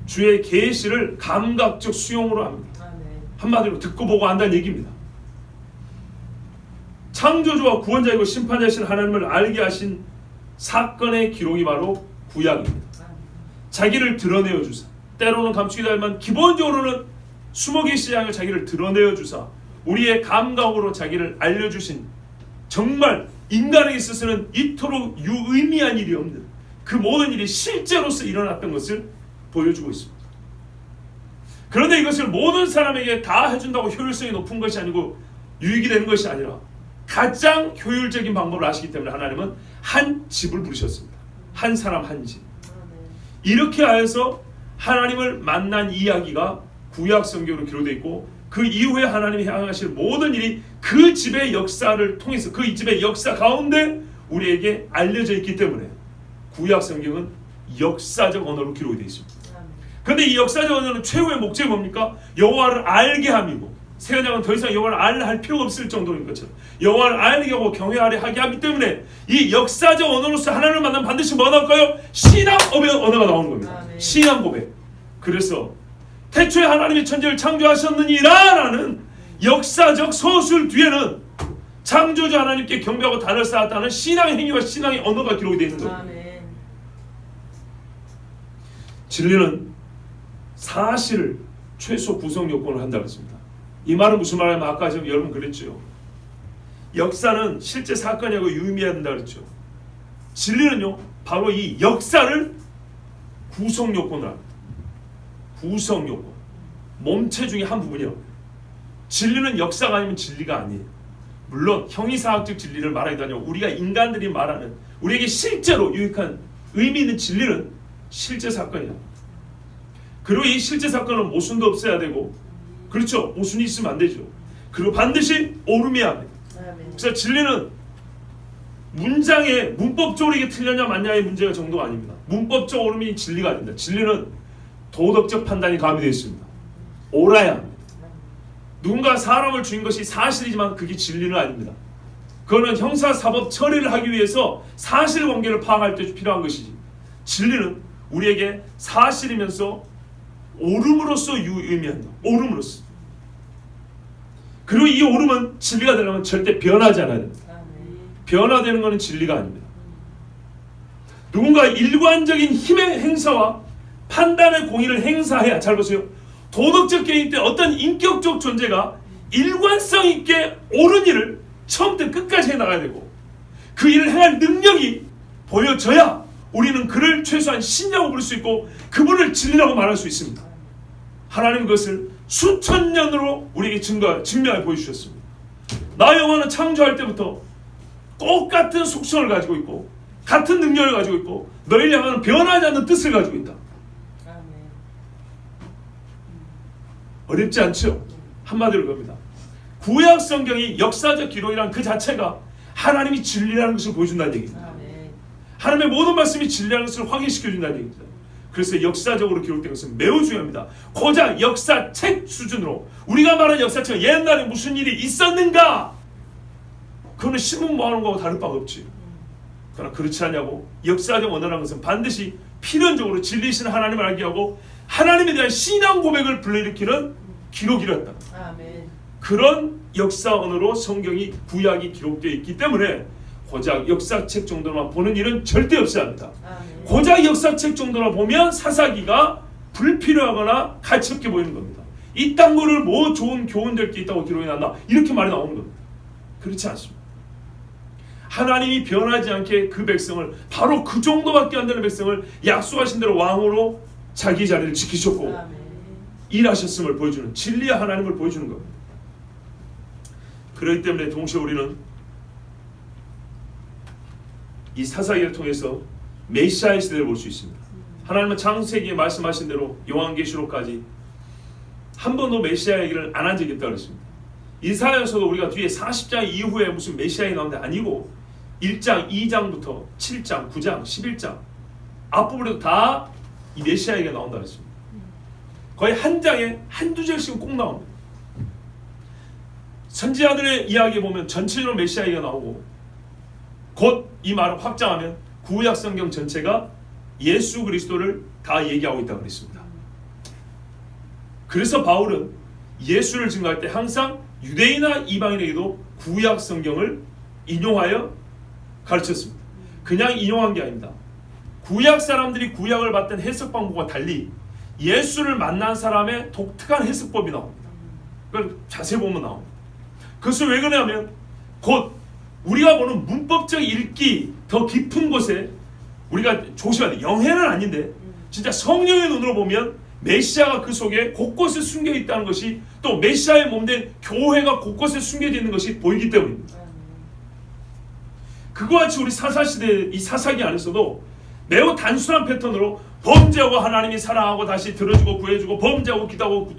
주의 계시를 감각적 수용으로 합니다. 한마디로 듣고 보고 안다는 얘기입니다. 창조주와 구원자이고 심판자이신 하나님을 알게 하신 사건의 기록이 바로 구약입니다. 자기를 드러내어 주사 때로는 감추기도 하지만 기본적으로는 숨어 계시지 않고 자기를 드러내어 주사 우리의 감각으로 자기를 알려주신 정말 인간에게 있어서는 이토록 유의미한 일이 없는 그 모든 일이 실제로서 일어났던 것을 보여주고 있습니다. 그런데 이것을 모든 사람에게 다 해준다고 효율성이 높은 것이 아니고 유익이 되는 것이 아니라 가장 효율적인 방법을 아시기 때문에 하나님은 한 집을 부르셨습니다. 한 사람 한 집. 이렇게 하여서 하나님을 만난 이야기가 구약 성경으로 기록되어 있고 그 이후에 하나님이 행하실 모든 일이 그 집의 역사를 통해서 그 집의 역사 가운데 우리에게 알려져 있기 때문에 구약 성경은 역사적 언어로 기록이 되어 있습니다. 그런데 이 역사적 언어는 최후의 목적이 뭡니까? 여호와를 알게 함이고 새 언약은 더 이상 여호와를 알 필요가 없을 정도인 것처럼 여호와를 알게 하고 경외하게 하게 하기 때문에 이 역사적 언어로서 하나님을 만나면 반드시 뭐가 나올까요? 신앙의 언어가 나오는 겁니다. 신앙 고백. 그래서 태초에 하나님이 천지를 창조하셨느니라 라는 역사적 서술 뒤에는 창조주 하나님께 경배하고 단을 쌓았다는 신앙의 행위와 신앙의 언어가 기록이 되어 있는 거예요. 진리는 사실을 최소 구성 요건을 한다고 했습니다. 이 말은 무슨 말이냐면 아까 지금 여러분 그랬죠. 역사는 실제 사건이라고 유의미해야 된다고 그랬죠. 진리는요 바로 이 역사를 구성 요건을 합니다. 구성 요건. 몸체 중에 한 부분이라고 해요. 진리는 역사가 아니면 진리가 아니에요. 물론 형이사학적 진리를 말하기도 하지만 우리가 인간들이 말하는 우리에게 실제로 유익한 의미 있는 진리는 실제 사건이다. 그리고 이 실제 사건은 모순도 없어야 되고 그렇죠. 모순이 있으면 안 되죠. 그리고 반드시 옳음이야 합니다. 그래서 진리는 문장에 문법적으로 이게 틀렸냐 맞냐의 문제가 정도가 아닙니다. 문법적 옳음이 진리가 아닙니다. 진리는 도덕적 판단이 가미되어 있습니다. 옳아야 합니다. 누군가 사람을 죽인 것이 사실이지만 그게 진리는 아닙니다. 그거는 형사사법 처리를 하기 위해서 사실관계를 파악할 때 필요한 것이지 진리는 우리에게 사실이면서 옳음으로써 의미한다. 옳음으로써. 그리고 이 옳음은 진리가 되려면 절대 변하지 않아야 됩니다. 변화되는 것은 진리가 아닙니다. 누군가 일관적인 힘의 행사와 판단의 공의를 행사해야, 잘 보세요, 도덕적 개인 때 어떤 인격적 존재가 일관성 있게 옳은 일을 처음부터 끝까지 해나가야 되고 그 일을 행할 능력이 보여져야 우리는 그를 최소한 신이라고 부를 수 있고 그분을 진리라고 말할 수 있습니다. 하나님은 그것을 수천 년으로 우리에게 증명해 보여주셨습니다. 나 여호와는 창조할 때부터 똑같은 속성을 가지고 있고 같은 능력을 가지고 있고 너희를 향하는 변하지 않는 뜻을 가지고 있다. 어렵지 않죠? 한마디로 겁니다. 구약 성경이 역사적 기록이란 그 자체가 하나님이 진리라는 것을 보여준다는 얘기입니다. 하나님의 모든 말씀이 진리라는 것을 확인시켜준다는 얘기입니다. 그래서 역사적으로 기록된 것은 매우 중요합니다. 고작 역사책 수준으로 우리가 말하는 역사책은 옛날에 무슨 일이 있었는가, 그거는 신문 모아놓은 거하고 다를 바가 없지. 그러나 그렇지 않냐고, 역사적 언어라는 것은 반드시 필연적으로 진리신 하나님을 알게 하고 하나님에 대한 신앙 고백을 불러일으키는 기록이었다. 그런 역사 언어로 성경이 구약이 기록되어 있기 때문에 고작 역사책 정도만 보는 일은 절대 없이 합니다. 고작 역사책 정도만 보면 사사기가 불필요하거나 가치없게 보이는 겁니다. 이딴 거를 뭐 좋은 교훈될 게 있다고 기록이 났나, 이렇게 말이 나오는 겁니다. 그렇지 않습니다. 하나님이 변하지 않게 그 백성을, 바로 그 정도밖에 안 되는 백성을 약속하신 대로 왕으로 자기 자리를 지키셨고 일하셨음을 보여주는, 진리의 하나님을 보여주는 겁니다. 그렇기 때문에 동시에 우리는 이 사사기를 통해서 메시아의 시대를 볼 수 있습니다. 하나님은 창세기에 말씀하신 대로 요한계시록까지 한 번도 메시아 얘기를 안 한 적이 있다고 했습니다. 이사야서도 우리가 뒤에 40장 이후에 무슨 메시아가 나오는 게 아니고 1장, 2장부터 7장, 9장, 11장 앞부분에도 다 이 메시아 얘기가 나온다고 했습니다. 거의 한 장에 한두 절씩은 꼭 나옵니다. 선지자들의 이야기에 보면 전체적으로 메시아 얘기가 나오고 곧 이 말을 확장하면 구약 성경 전체가 예수 그리스도를 다 얘기하고 있다고 그랬습니다. 그래서 바울은 예수를 증거할 때 항상 유대인이나 이방인에게도 구약 성경을 인용하여 가르쳤습니다. 그냥 인용한 게 아닙니다. 구약 사람들이 구약을 봤던 해석 방법과 달리 예수를 만난 사람의 독특한 해석법이 나옵니다. 그걸 자세히 보면 나옵니다. 그것은 왜 그러냐면 곧 우리가 보는 문법적 읽기 더 깊은 곳에 우리가 조심해야 돼. 영해는 아닌데 진짜 성령의 눈으로 보면 메시아가 그 속에 곳곳에 숨겨 있다는 것이, 또 메시아의 몸된 교회가 곳곳에 숨겨져 있는 것이 보이기 때문입니다. 그와 같이 우리 사사시대 이 사사기 안에서도 매우 단순한 패턴으로 범죄하고 하나님이 사랑하고 다시 들어주고 구해주고 범죄하고 기도하고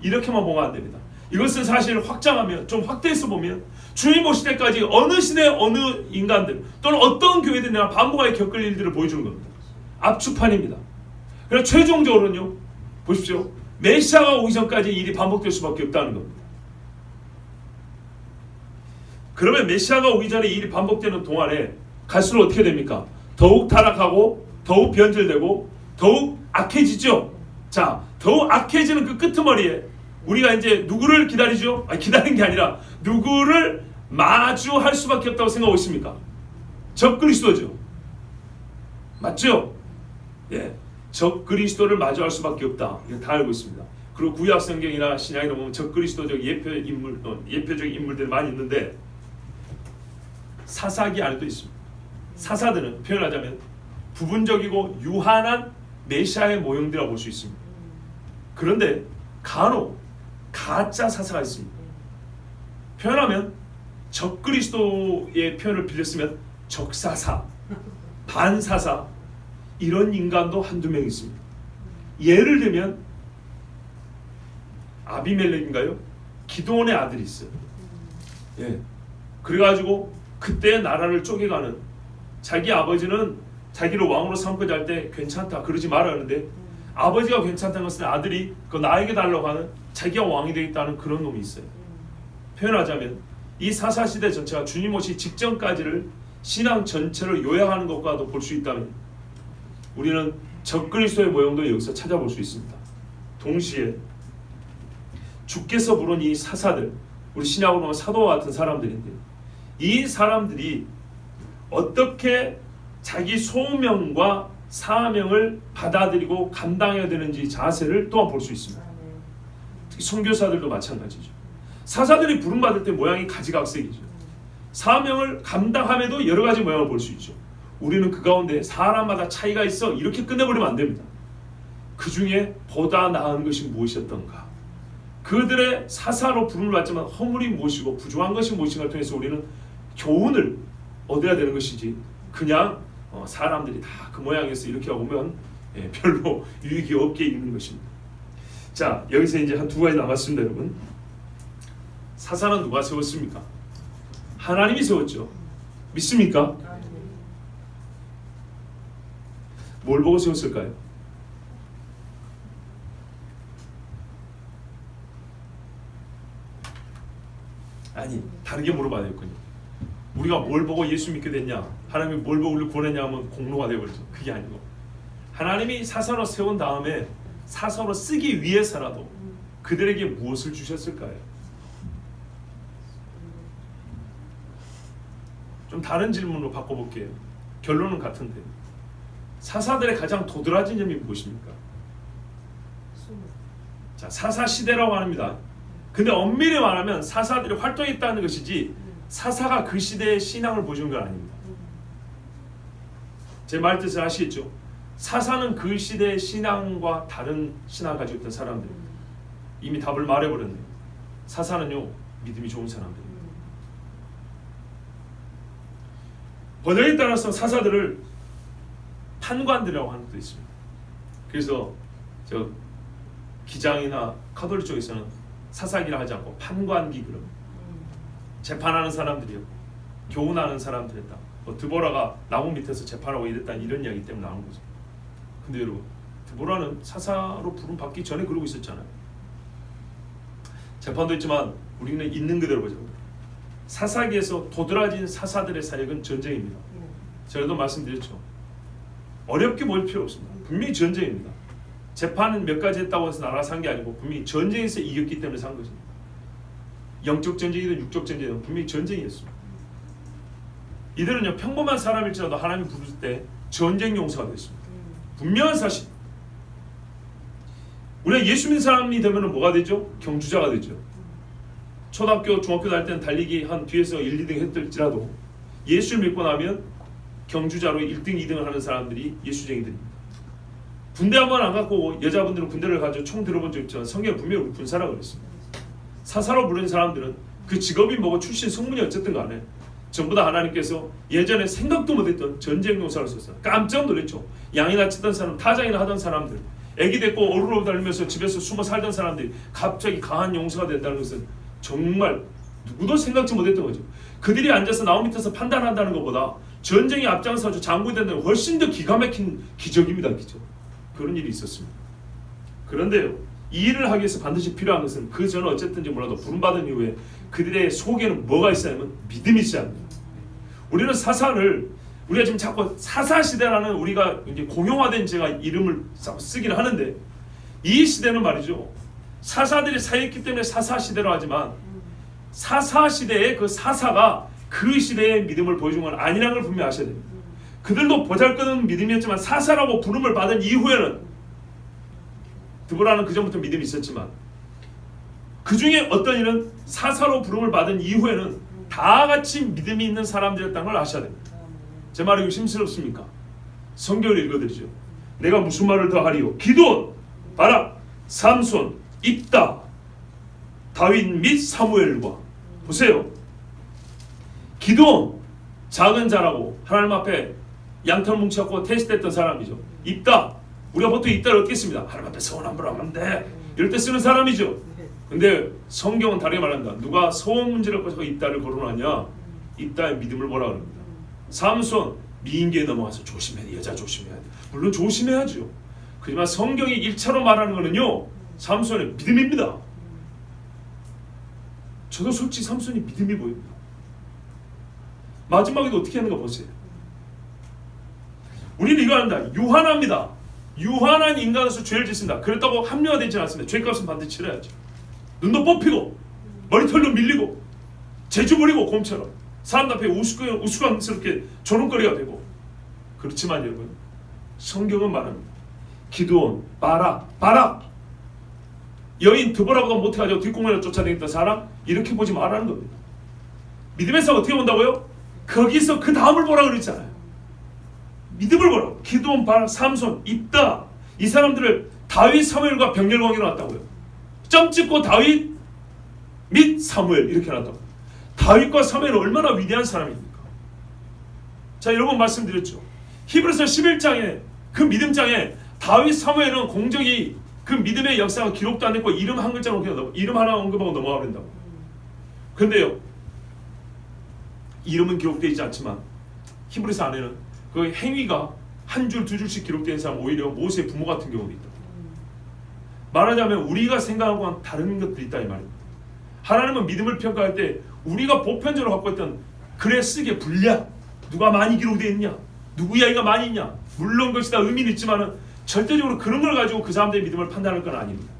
이렇게만 보면 안 됩니다. 이것은 사실 확장하면, 좀 확대해서 보면 주님 오실 때까지 어느 시대 어느 인간들 또는 어떤 교회들이나 반복하게 겪을 일들을 보여주는 겁니다. 압축판입니다. 그래서 최종적으로는요, 보십시오, 메시아가 오기 전까지 일이 반복될 수밖에 없다는 겁니다. 그러면 메시아가 오기 전에 일이 반복되는 동안에 갈수록 어떻게 됩니까? 더욱 타락하고 더욱 변질되고 더욱 악해지죠. 자, 더욱 악해지는 그 끄트머리에 우리가 이제 누구를 기다리죠? 기다리는 게 아니라 누구를 마주할 수밖에 없다고 생각하고 있습니까? 적그리스도죠. 맞죠? 예, 적그리스도를 마주할 수밖에 없다. 이거 다 알고 있습니다. 그리고 구약 성경이나 신약에 보면 적그리스도적 예표적 인물들이 많이 있는데 사사기 안에도 있습니다. 사사들은 표현하자면 부분적이고 유한한 메시아의 모형들이라고 볼 수 있습니다. 그런데 간혹 가짜 사사가 있습니다. 표현하면 적그리스도의 표현을 빌렸으면 적사사, 반사사, 이런 인간도 한두 명 있습니다. 예를 들면 아비멜렉인가요? 기드온의 아들이 있어요. 예, 그래가지고 그때 나라를 쪼개가는, 자기 아버지는 자기를 왕으로 삼고자 할 때 괜찮다 그러지 마라 하는데 아버지가 괜찮다는 것은 아들이 그 나에게 달라고 하는, 자기가 왕이 되겠다는 그런 놈이 있어요. 표현하자면 이 사사시대 전체가 주님 오시기 직전까지를 신앙 전체를 요약하는 것과도 볼 수 있다면 우리는 적그리스도의 모형도 여기서 찾아볼 수 있습니다. 동시에 주께서 부른 이 사사들, 우리 신약으로 보면 사도와 같은 사람들인데 이 사람들이 어떻게 자기 소명과 사명을 받아들이고 감당해야 되는지 자세를 또한 볼 수 있습니다. 특히 선교사들도 마찬가지죠. 사사들이 부름받을 때 모양이 가지각색이죠. 사명을 감당함에도 여러 가지 모양을 볼 수 있죠. 우리는 그 가운데 사람마다 차이가 있어 이렇게 끝내버리면 안 됩니다. 그 중에 보다 나은 것이 무엇이었던가, 그들의 사사로 부름을 받지만 허물이 무엇이고 부족한 것이 무엇인가를 통해서 우리는 교훈을 얻어야 되는 것이지, 그냥 사람들이 다 그 모양에서 이렇게 오면 별로 유익이 없게 있는 것입니다. 자, 여기서 이제 한 두 가지 남았습니다, 여러분. 사사는 누가 세웠습니까? 하나님이 세웠죠. 믿습니까? 뭘 보고 세웠을까요? 아니, 다르게 물어봐야 되겠군요. 우리가 뭘 보고 예수 믿게 됐냐, 하나님이 뭘 보고 우리를 구원했냐 하면 공로가 되어버리죠. 그게 아니고, 하나님이 사사로 세운 다음에 사사로 쓰기 위해서라도 그들에게 무엇을 주셨을까요? 좀 다른 질문으로 바꿔볼게요. 결론은 같은데, 사사들의 가장 도드라진 점이 무엇입니까? 자, 사사 시대라고 합니다. 근데 엄밀히 말하면 사사들이 활동했다는 것이지 사사가 그 시대의 신앙을 보여준 건 아닙니다. 제 말 뜻을 아시겠죠? 사사는 그 시대의 신앙과 다른 신앙을 가지고 있던 사람들. 이미 답을 말해버렸네요. 사사는요, 믿음이 좋은 사람들. 번역에 따라서 사사들을 판관들이라고 하는 것도 있습니다. 그래서 저 기장이나 카톨릭 쪽에서는 사사기라 하지 않고 판관기 그럽니다. 재판하는 사람들이었고 교훈하는 사람들이었다. 드보라가 나무 밑에서 재판하고 이랬다, 이런 이야기 때문에 나온 거죠. 근데 여러분, 드보라는 사사로 부름 받기 전에 그러고 있었잖아요. 재판도 있지만 우리는 있는 그대로 보죠. 사사기에서 도드라진 사사들의 사역은 전쟁입니다. 전에도 말씀드렸죠. 어렵게 볼 필요 없습니다. 분명히 전쟁입니다. 재판은 몇 가지 했다고 해서 나라가 산 게 아니고 분명히 전쟁에서 이겼기 때문에 산 것입니다. 영적 전쟁이든 육적 전쟁이든 분명히 전쟁이었습니다. 이들은요, 평범한 사람일지라도 하나님이 부르실 때 전쟁 용사가 됐습니다. 분명한 사실. 우리가 예수 믿는 사람이 되면 뭐가 되죠? 경주자가 되죠. 초등학교, 중학교 다닐 때는 달리기 한 뒤에서 1, 2등 했을지라도 예수를 믿고 나면 경주자로 1등, 2등을 하는 사람들이 예수쟁이들입니다. 군대 한번 안 갖고 여자분들은 군대를 가지고 총 들어본 적 있지만 성경에 분명히 군사라고 그랬습니다. 사사로 부른 사람들은 그 직업이 뭐고 출신 성분이 어쨌든 간에 전부 다 하나님께서 예전에 생각도 못했던 전쟁 용사를 썼어요. 깜짝 놀랐죠. 양이나 치던 사람, 타장이나 하던 사람들, 애기 데리고 오르르 달리면서 집에서 숨어 살던 사람들이 갑자기 강한 용사가 된다는 것은 정말 누구도 생각지 못했던 거죠. 그들이 앉아서 나무 밑에서 판단한다는 것보다 전쟁에 앞장서서 장군이 된다는 훨씬 더 기가 막힌 기적입니다. 기적. 그런 일이 있었습니다. 그런데요, 이 일을 하기 위해서 반드시 필요한 것은 그 전에 어쨌든지 몰라도 부름받은 이후에 그들의 속에는 뭐가 있어야면 믿음이 있어야 합니다. 우리는 사사를, 우리가 지금 자꾸 사사시대라는 우리가 이제 공용화된 제가 이름을 쓰기를 하는데, 이 시대는 말이죠, 사사들이 사였기 때문에 사사시대로 하지만 사사시대의 그 사사가 그 시대의 믿음을 보여준 건 아니라는 걸 분명히 아셔야 됩니다. 그들도 보잘것없는 믿음이었지만 사사라고 부름을 받은 이후에는, 드보라는 그 전부터 믿음이 있었지만 그 중에 어떤 이는 사사로 부름을 받은 이후에는 다 같이 믿음이 있는 사람들이었다는 걸 아셔야 됩니다. 제 말이 의심스럽습니까? 성경을 읽어드리죠. 내가 무슨 말을 더 하리요? 기드온, 바락, 삼손, 입다, 다윗 및 사무엘과. 보세요. 기드온, 작은 자라고 하나님 앞에 양털 뭉쳐갖고 테스트했던 사람이죠. 입다, 우리가 보통 입다를 어떻게 씁니다? 하나님 앞에 서원 함부로 하면 안 돼, 이럴 때 쓰는 사람이죠. 근데 성경은 다르게 말한다. 누가 서원 문제를 가지고 입다를 거론하냐? 입다의 믿음을 보라 그럽니다. 삼손, 미인계에 넘어가서 조심해야 돼. 여자 조심해야 돼. 물론 조심해야죠. 그렇지만 성경이 1차로 말하는 거는요, 삼손의 믿음입니다. 저도 솔직히 삼손이 믿음이 보입니다. 마지막에도 어떻게 하는가 보세요. 우리는 이거 한다. 유한합니다. 유한한 인간으로서 죄를 짓습니다. 그렇다고 합리화되지 않습니다. 죄값은 반드시 치러야죠. 눈도 뽑히고 머리털도 밀리고 재주 부리고 곰처럼 사람 앞에 우스꽝스럽게 조롱거리가 되고. 그렇지만 여러분, 성경은 말합니다. 기드온, 바락, 여인 드보라보다 못해가지고 뒷공문에 쫓아다녔던 사람, 이렇게 보지 말라는 겁니다. 믿음의 싸움 어떻게 본다고요? 거기서 그 다음을 보라 그랬잖아요. 믿음을 보라고. 기드온, 바락, 삼손, 입다, 이 사람들을 다윗, 사무엘과 병렬 관계로 놨다고요. 점 찍고 다윗 및 사무엘 이렇게 놨다고. 다윗과 사무엘은 얼마나 위대한 사람입니까? 자, 여러분 말씀드렸죠. 히브리서 11장에 그 믿음장에 다윗, 사무엘은 공적이 그 믿음의 역사가 기록도 안 됐고 이름 한 글자로 이름 하나 언급하고 넘어가 버린다고. 그런데요, 이름은 기록되지 않지만 히브리서 안에는 그 행위가 한 줄 두 줄씩 기록된 사람, 오히려 모세의 부모 같은 경우도 있다. 말하자면 우리가 생각하고는 다른 것들이 있다 이 말입니다. 하나님은 믿음을 평가할 때 우리가 보편적으로 갖고 있던 글에 쓰기에 분량, 누가 많이 기록되어 있냐, 누구 이야기가 많이 있냐, 물론 그것이 다 의미는 있지만은 절대적으로 그런 걸 가지고 그 사람들의 믿음을 판단할 건 아닙니다.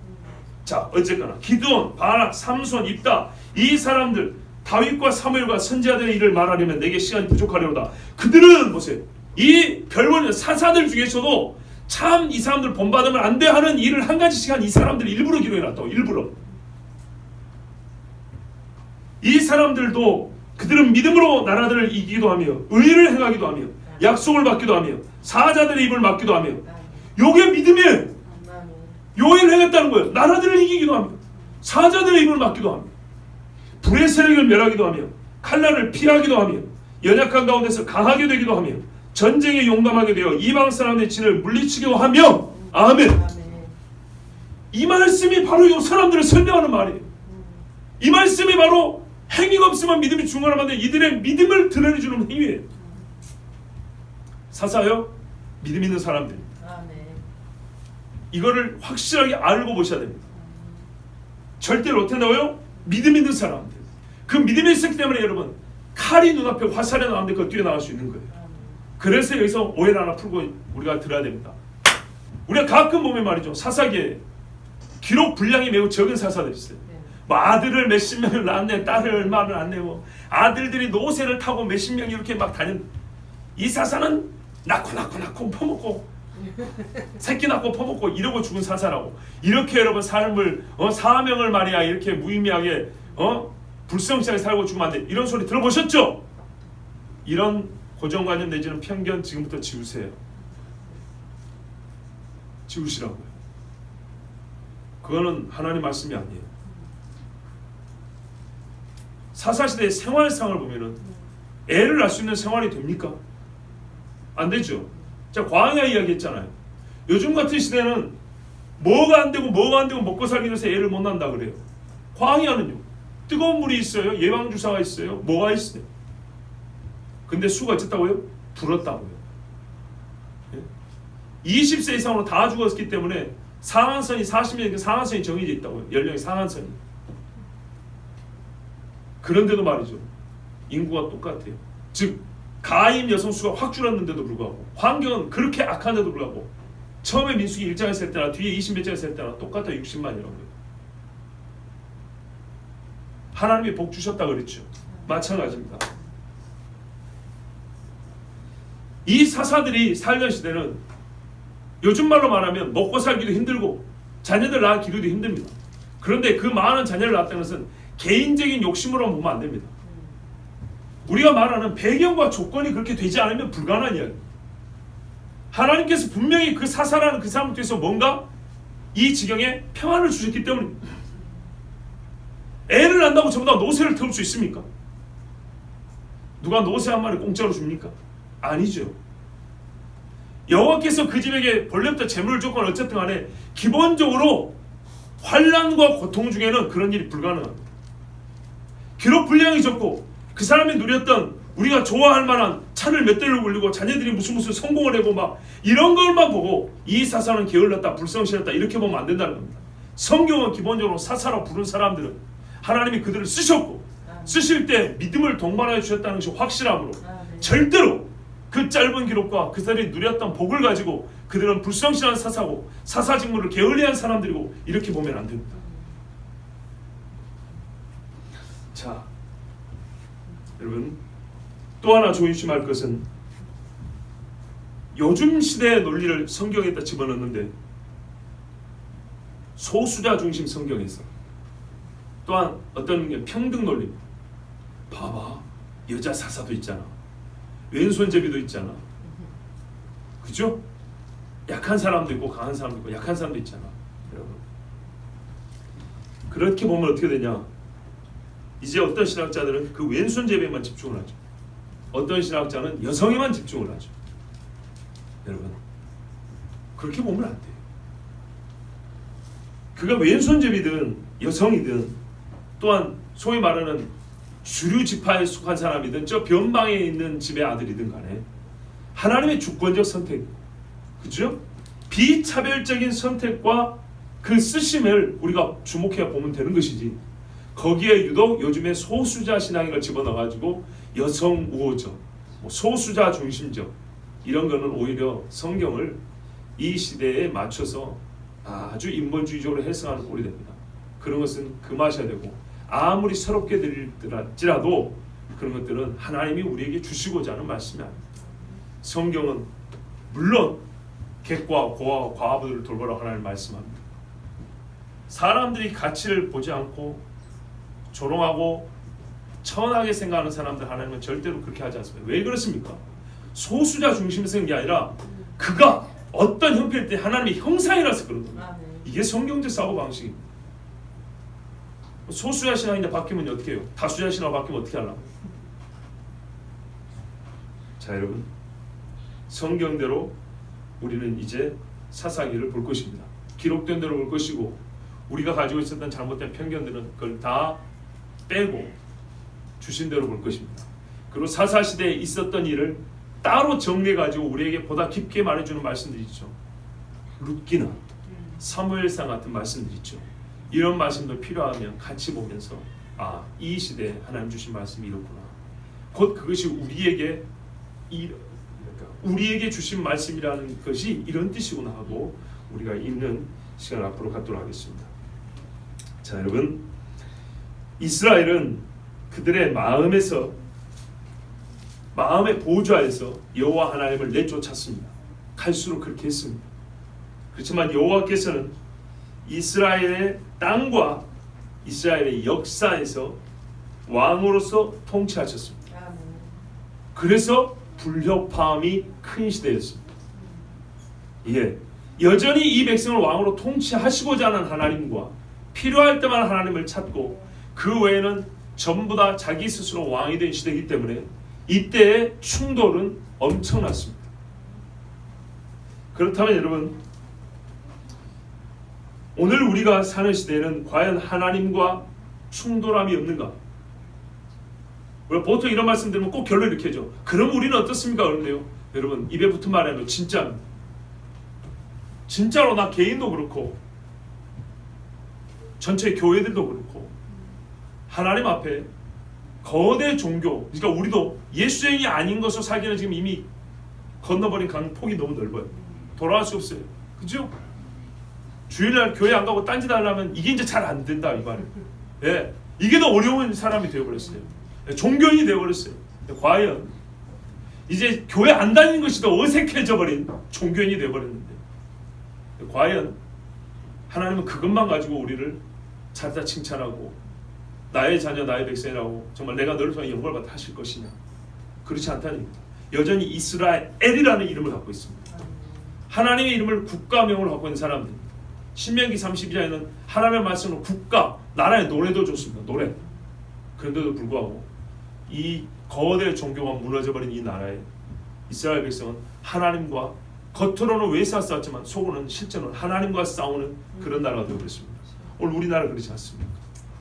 자, 어쨌거나 기드온, 바락, 삼손, 입다, 이 사람들 다윗과 사무엘과 선지자들의 일을 말하려면 내게 시간이 부족하려다. 그들은 보세요, 이 별원 사사들 중에서도 참 이 사람들 본받으면 안 돼 하는 일을 한 가지씩 한 이 사람들 일부러 기록해놨다고. 일부러. 이 사람들도 그들은 믿음으로 나라들을 이기기도 하며 의를 행하기도 하며 약속을 받기도 하며 사자들의 입을 막기도 하며, 요게 믿음이에요. 요 일을 행했다는 거예요. 나라들을 이기기도 하며 사자들의 입을 막기도 하며 불의 세력을 멸하기도 하며 칼날을 피하기도 하며 연약한 가운데서 강하게 되기도 하며 전쟁에 용감하게 되어 이방 사람의 진을 물리치기도 하며. 아멘. 이 말씀이 바로 이 사람들을 설명하는 말이에요. 이 말씀이 바로 행위가 없으면 믿음이 중요하는 건데 이들의 믿음을 드러내주는 행위예요. 사사요, 믿음 있는 사람들. 이거를 확실하게 알고 보셔야 됩니다. 절대로 어떻게 나와요? 믿음 있는 사람들. 그 믿음이 있었기 때문에 여러분, 칼이 눈앞에 화살이 나오는데 그걸 뛰어나갈 수 있는 거예요. 그래서 여기서 오해를 하나 풀고 우리가 들어야 됩니다. 우리가 가끔 보면 말이죠, 사사기에 기록 분량이 매우 적은 사사들이 있어요. 뭐 아들을 몇십 명을 낳았네, 딸을 얼마를 낳았네, 뭐 아들들이 노새를 타고 몇십 명이 이렇게 막 다닌. 이 사사는 낳고 퍼먹고 새끼 낳고 퍼먹고 이러고 죽은 사사라고. 이렇게 여러분 삶을 사명을 말이야 이렇게 무의미하게 불성실하게 살고 죽으면 안 돼, 이런 소리 들어보셨죠? 이런 고정관념 내지는 편견 지금부터 지우세요. 지우시라고요. 그거는 하나님 말씀이 아니에요. 사사시대의 생활상을 보면은 애를 낳을 수 있는 생활이 됩니까? 안 되죠. 자, 광야 이야기 했잖아요. 요즘 같은 시대는 뭐가 안 되고 먹고 살기 위해서 애를 못 낳는다 그래요. 광야는요, 뜨거운 물이 있어요, 예방주사가 있어요, 뭐가 있어요. 근데 수가 어쨌다고요? 불었다고요. 20세 이상으로 다 죽었기 때문에 상한선이 40년, 상한선이 정해져 있다고요. 연령의 상한선이. 그런데도 말이죠, 인구가 똑같아요. 즉 가임 여성 수가 확 줄었는데도 불구하고, 환경은 그렇게 악한데도 불구하고 처음에 민수기 1장에 셀 때나 뒤에 20몇 장에 셀 때나 똑같아 60만이라고요. 하나님이 복 주셨다 그랬죠. 마찬가지입니다. 이 사사들이 살던 시대는 요즘 말로 말하면 먹고 살기도 힘들고 자녀들 낳기도 힘듭니다. 그런데 그 많은 자녀를 낳았다는 것은 개인적인 욕심으로 보면 안 됩니다. 우리가 말하는 배경과 조건이 그렇게 되지 않으면 불가능한 이야기. 하나님께서 분명히 그 사사라는 그 사람을 통해서 뭔가 이 지경에 평안을 주셨기 때문입니다. 애를 낳는다고 전부 다 노새를 태울 수 있습니까? 누가 노새 한 마리 공짜로 줍니까? 아니죠. 여호와께서 그 집에게 본래부터 재물을 줬건 어쨌든 간에 기본적으로 환난과 고통 중에는 그런 일이 불가능합니다. 기록 분량이 적고 그 사람이 누렸던 우리가 좋아할 만한 차를 몇 대를 굴리고 자녀들이 무슨 성공을 하고 막 이런 것만 보고 이 사사는 게을렀다, 불성실했다 이렇게 보면 안 된다는 겁니다. 성경은 기본적으로 사사로 부른 사람들은 하나님이 그들을 쓰셨고 쓰실 때 믿음을 동반하여 주셨다는 것이 확실함으로 절대로 그 짧은 기록과 그들이 누렸던 복을 가지고 그들은 불성실한 사사고 사사 직무를 게을리한 사람들이고 이렇게 보면 안 됩니다. 자, 여러분 또 하나 조심할 것은 요즘 시대의 논리를 성경에다 집어넣는데 소수자 중심 성경에서 또한 어떤 게 평등 논리. 봐봐, 여자 사사도 있잖아, 왼손잡이도 있잖아, 그죠? 약한 사람도 있고 강한 사람도 있고 약한 사람도 있잖아. 여러분, 그렇게 보면 어떻게 되냐? 이제 어떤 신학자들은 그 왼손잡이에만 집중을 하죠. 어떤 신학자는 여성에만 집중을 하죠. 여러분, 그렇게 보면 안 돼요. 그가 왼손잡이든 여성이든 또한 소위 말하는 주류 지파에 속한 사람이든 저 변방에 있는 집의 아들이든 간에 하나님의 주권적 선택, 그죠? 비차별적인 선택과 그 쓰심을 우리가 주목해야 보면 되는 것이지, 거기에 유독 요즘에 소수자 신앙을 집어넣어가지고 여성 우호적, 소수자 중심적 이런 거는 오히려 성경을 이 시대에 맞춰서 아주 인본주의적으로 해석하는 꼴이 됩니다. 그런 것은 금하셔야 되고, 아무리 새롭게 들릴지라도 그런 것들은 하나님이 우리에게 주시고자 하는 말씀이 아닙니다. 성경은 물론 객과 고아와 과부들을 돌보라고 하나님 말씀합니다. 사람들이 가치를 보지 않고 조롱하고 천하게 생각하는 사람들 하나님은 절대로 그렇게 하지 않습니다. 왜 그렇습니까? 소수자 중심성이 아니라 그가 어떤 형편일 때 하나님의 형상이라서 그런 겁니다. 이게 성경적 사고방식입니다. 소수자 신앙이 바뀌면 어떻게 해요? 다수자 신앙 바뀌면 어떻게 하려고? 자, 여러분, 성경대로 우리는 이제 사사기를 볼 것입니다. 기록된 대로 볼 것이고, 우리가 가지고 있었던 잘못된 편견들은 그걸 다 빼고 주신 대로 볼 것입니다. 그리고 사사시대에 있었던 일을 따로 정리해가지고 우리에게 보다 깊게 말해주는 말씀들이 있죠. 룻기나 사무엘상 같은 말씀들이 있죠. 이런 말씀도 필요하면 같이 보면서 이 시대에 하나님 주신 말씀이 이렇구나. 곧 그것이 우리에게 주신 말씀이라는 것이 이런 뜻이구나 하고 우리가 읽는 시간 앞으로 갖도록 하겠습니다. 자, 여러분, 이스라엘은 그들의 마음의 보좌에서 여호와 하나님을 내쫓았습니다. 갈수록 그렇게 했습니다. 그렇지만 여호와께서는 이스라엘의 땅과 이스라엘의 역사에서 왕으로서 통치하셨습니다. 그래서 불협화음이 큰 시대였습니다. 예, 여전히 이 백성을 왕으로 통치하시고자 하는 하나님과 필요할 때만 하나님을 찾고 그 외에는 전부 다 자기 스스로 왕이 된 시대이기 때문에 이때의 충돌은 엄청났습니다. 그렇다면 여러분, 오늘 우리가 사는 시대에는 과연 하나님과 충돌함이 없는가? 우리가 보통 이런 말씀 들으면 꼭 결론 이렇게 하죠. 그럼 우리는 어떻습니까? 그런데요, 여러분, 입에 붙은 말이 아니라 진짜입니다. 진짜로 나 개인도 그렇고 전체 교회들도 그렇고 하나님 앞에 거대 종교, 그러니까 우리도 예수쟁이 아닌 것으로 살기는 지금 이미 건너버린 폭이 너무 넓어요. 돌아갈 수 없어요. 그죠? 주일날 교회 안 가고 딴짓 하려면 이게 이제 잘 안 된다 이 말이에요. 예, 이게 더 어려운 사람이 되어버렸어요. 종교인이 되어버렸어요. 과연 이제 교회 안 다니는 것이 더 어색해져 버린 종교인이 되어버렸는데, 과연 하나님은 그것만 가지고 우리를 자다 칭찬하고 나의 자녀 나의 백성이라고 정말 내가 너를 통해 영광을 받아 하실 것이냐? 그렇지 않다는 겁니다. 여전히 이스라엘이라는 이름을 갖고 있습니다. 하나님의 이름을 국가명으로 갖고 있는 사람들, 신명기 32장에는 하나님의 말씀으로 국가, 나라의 노래도 좋습니다. 노래. 그런데도 불구하고 이 거대 종교가 무너져버린 이 나라에 이스라엘 백성은 하나님과 겉으로는 외사 싸웠지만 속으로는 실제로는 하나님과 싸우는 그런 나라가 되어버렸습니다. 오늘 우리나라 그렇지 않습니까?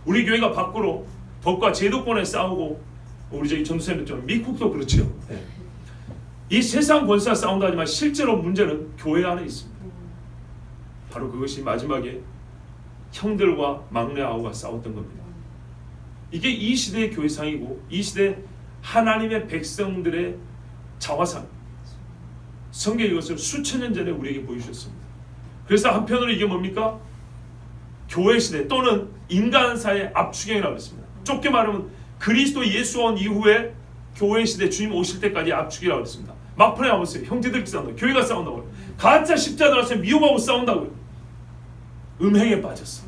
우리 교회가 밖으로 법과 제도권에 싸우고, 우리 저기 전도사님처럼 미국도 그렇죠. 네. 이 세상 권세와 싸운다 하지만 실제로 문제는 교회 안에 있습니다. 바로 그것이 마지막에 형들과 막내 아우가 싸웠던 겁니다. 이게 이 시대의 교회상이고 이 시대 하나님의 백성들의 자화상. 성경이 이것을 수천 년 전에 우리에게 보여주셨습니다. 그래서 한편으로 이게 뭡니까? 교회 시대 또는 인간사의 압축형이라고 했습니다. 좁게 말하면 그리스도 예수 온 이후에 교회 시대 주님 오실 때까지 압축이라고 했습니다. 막판에 와보세요. 형제들끼리 싸운다고, 교회가 싸운다고요. 가짜 십자가 나서 미워하고 싸운다고요. 음행에 빠졌어.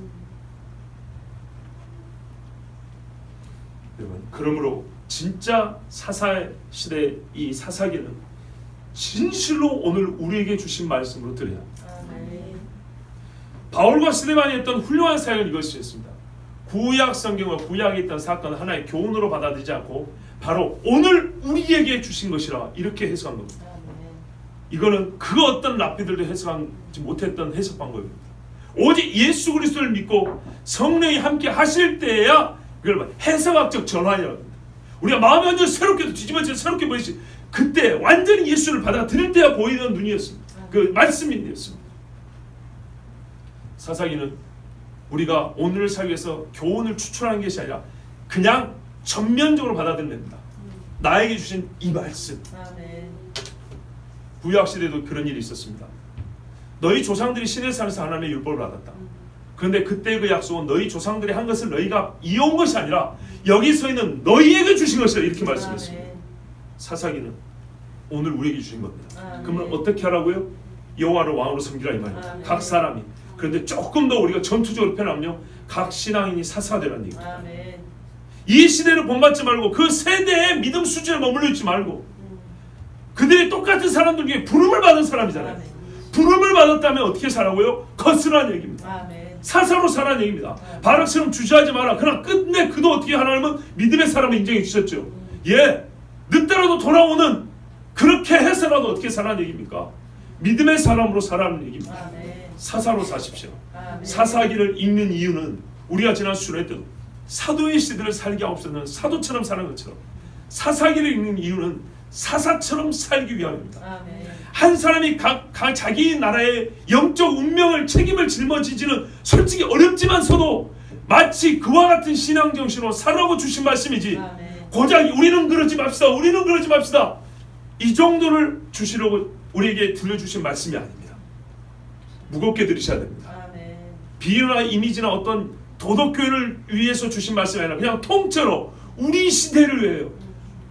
여러분, 그러므로 진짜 사사 시대 이 사사기는 진실로 오늘 우리에게 주신 말씀으로 들어야 합니다. 바울과 스데반이 했던 훌륭한 사역은 이것이었습니다. 구약 성경과 구약에 있던 사건을 하나의 교훈으로 받아들이지 않고 바로 오늘 우리에게 주신 것이라 이렇게 해석한 겁니다. 이거는 그 어떤 랍비들도 해석하지 못했던 해석 방법입니다. 오직 예수 그리스도를 믿고 성령이 함께 하실 때야 이걸 해석학적 전환이라고 합니다. 우리가 마음이 완전 새롭게 뒤집어져 새롭게 보이지 그때 완전히 예수를 받아들일 때야 보이는 눈이었습니다. 그 말씀이었습니다. 사사기는 우리가 오늘을 살기 위해서 교훈을 추출하는 것이 아니라 그냥 전면적으로 받아들입니다. 나에게 주신 이 말씀. 구약시대에도 그런 일이 있었습니다. 너희 조상들이 시내산에서 하나님의 율법을 받았다. 그런데 그때 그 약속은 너희 조상들이 한 것을 너희가 이어온 것이 아니라 여기 서 있는 너희에게 주신 것이다 이렇게 말씀했습니다. 사사기는 오늘 우리에게 주신 겁니다. 그러면 어떻게 하라고요? 여호와를 왕으로 섬기라 이 말입니다. 각 사람이. 그런데 조금 더 우리가 전투적으로 표현하면요, 각 신앙인이 사사되라는 얘기입니다. 이 시대를 본받지 말고 그 세대의 믿음 수준에 머물러 있지 말고 그들이 똑같은 사람들 중에 부름을 받은 사람이잖아요. 부름을 받았다면 어떻게 살라고요? 거스라는 얘기입니다. 사사로 살라는 얘기입니다. 바락처럼 주저하지 마라. 그러나 끝내 그도 어떻게 하나님은 믿음의 사람을 인정해 주셨죠. 예, 늦더라도 돌아오는 그렇게 해서라도 어떻게 살라는 얘기입니까? 믿음의 사람으로 살라는 얘기입니다. 사사로 사십시오. 사사기를 읽는 이유는 우리가 지난 수련회 때도 사도의 시대를 살게 하옵소서 사도처럼 사는 것처럼 사사기를 읽는 이유는 사사처럼 살기 위함입니다. 한 사람이 자기 나라의 영적 운명을 책임을 짊어지지는 솔직히 어렵지만서도 마치 그와 같은 신앙 정신으로 살라고 주신 말씀이지 고작 우리는 그러지 맙시다 우리는 그러지 맙시다 이 정도를 주시려고 우리에게 들려주신 말씀이 아닙니다. 무겁게 들으셔야 됩니다. 비유나 이미지나 어떤 도덕교회를 위해서 주신 말씀이 아니라 그냥 통째로 우리 시대를 위하여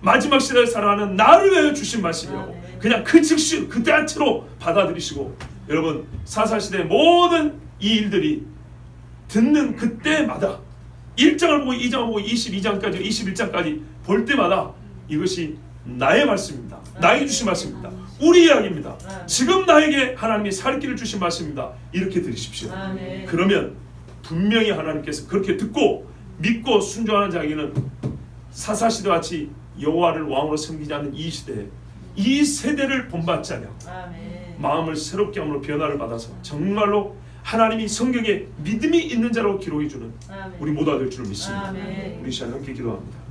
마지막 시대를 살아가는 나를 위하여 주신 말씀이라고 그냥 그 즉시 그 자체로 받아들이시고 여러분 사사시대의 모든 이 일들이 듣는 그때마다 1장을 보고 2장을 보고 22장까지 21장까지 볼 때마다 이것이 나의 말씀입니다. 나에게 주신 말씀입니다. 우리 이야기입니다. 지금 나에게 하나님이 살 길을 주신 말씀입니다. 이렇게 들으십시오. 그러면 분명히 하나님께서 그렇게 듣고 믿고 순종하는 자에게는 사사시대와 같이 여호와를 왕으로 섬기지 않는 이 시대에 이 세대를 본받지 않냐 마음을 새롭게 함으로 변화를 받아서 정말로 하나님이 성경에 믿음이 있는 자로 기록해 주는 우리 모두가 될 줄을 믿습니다. 우리 시간 함께 기도합니다.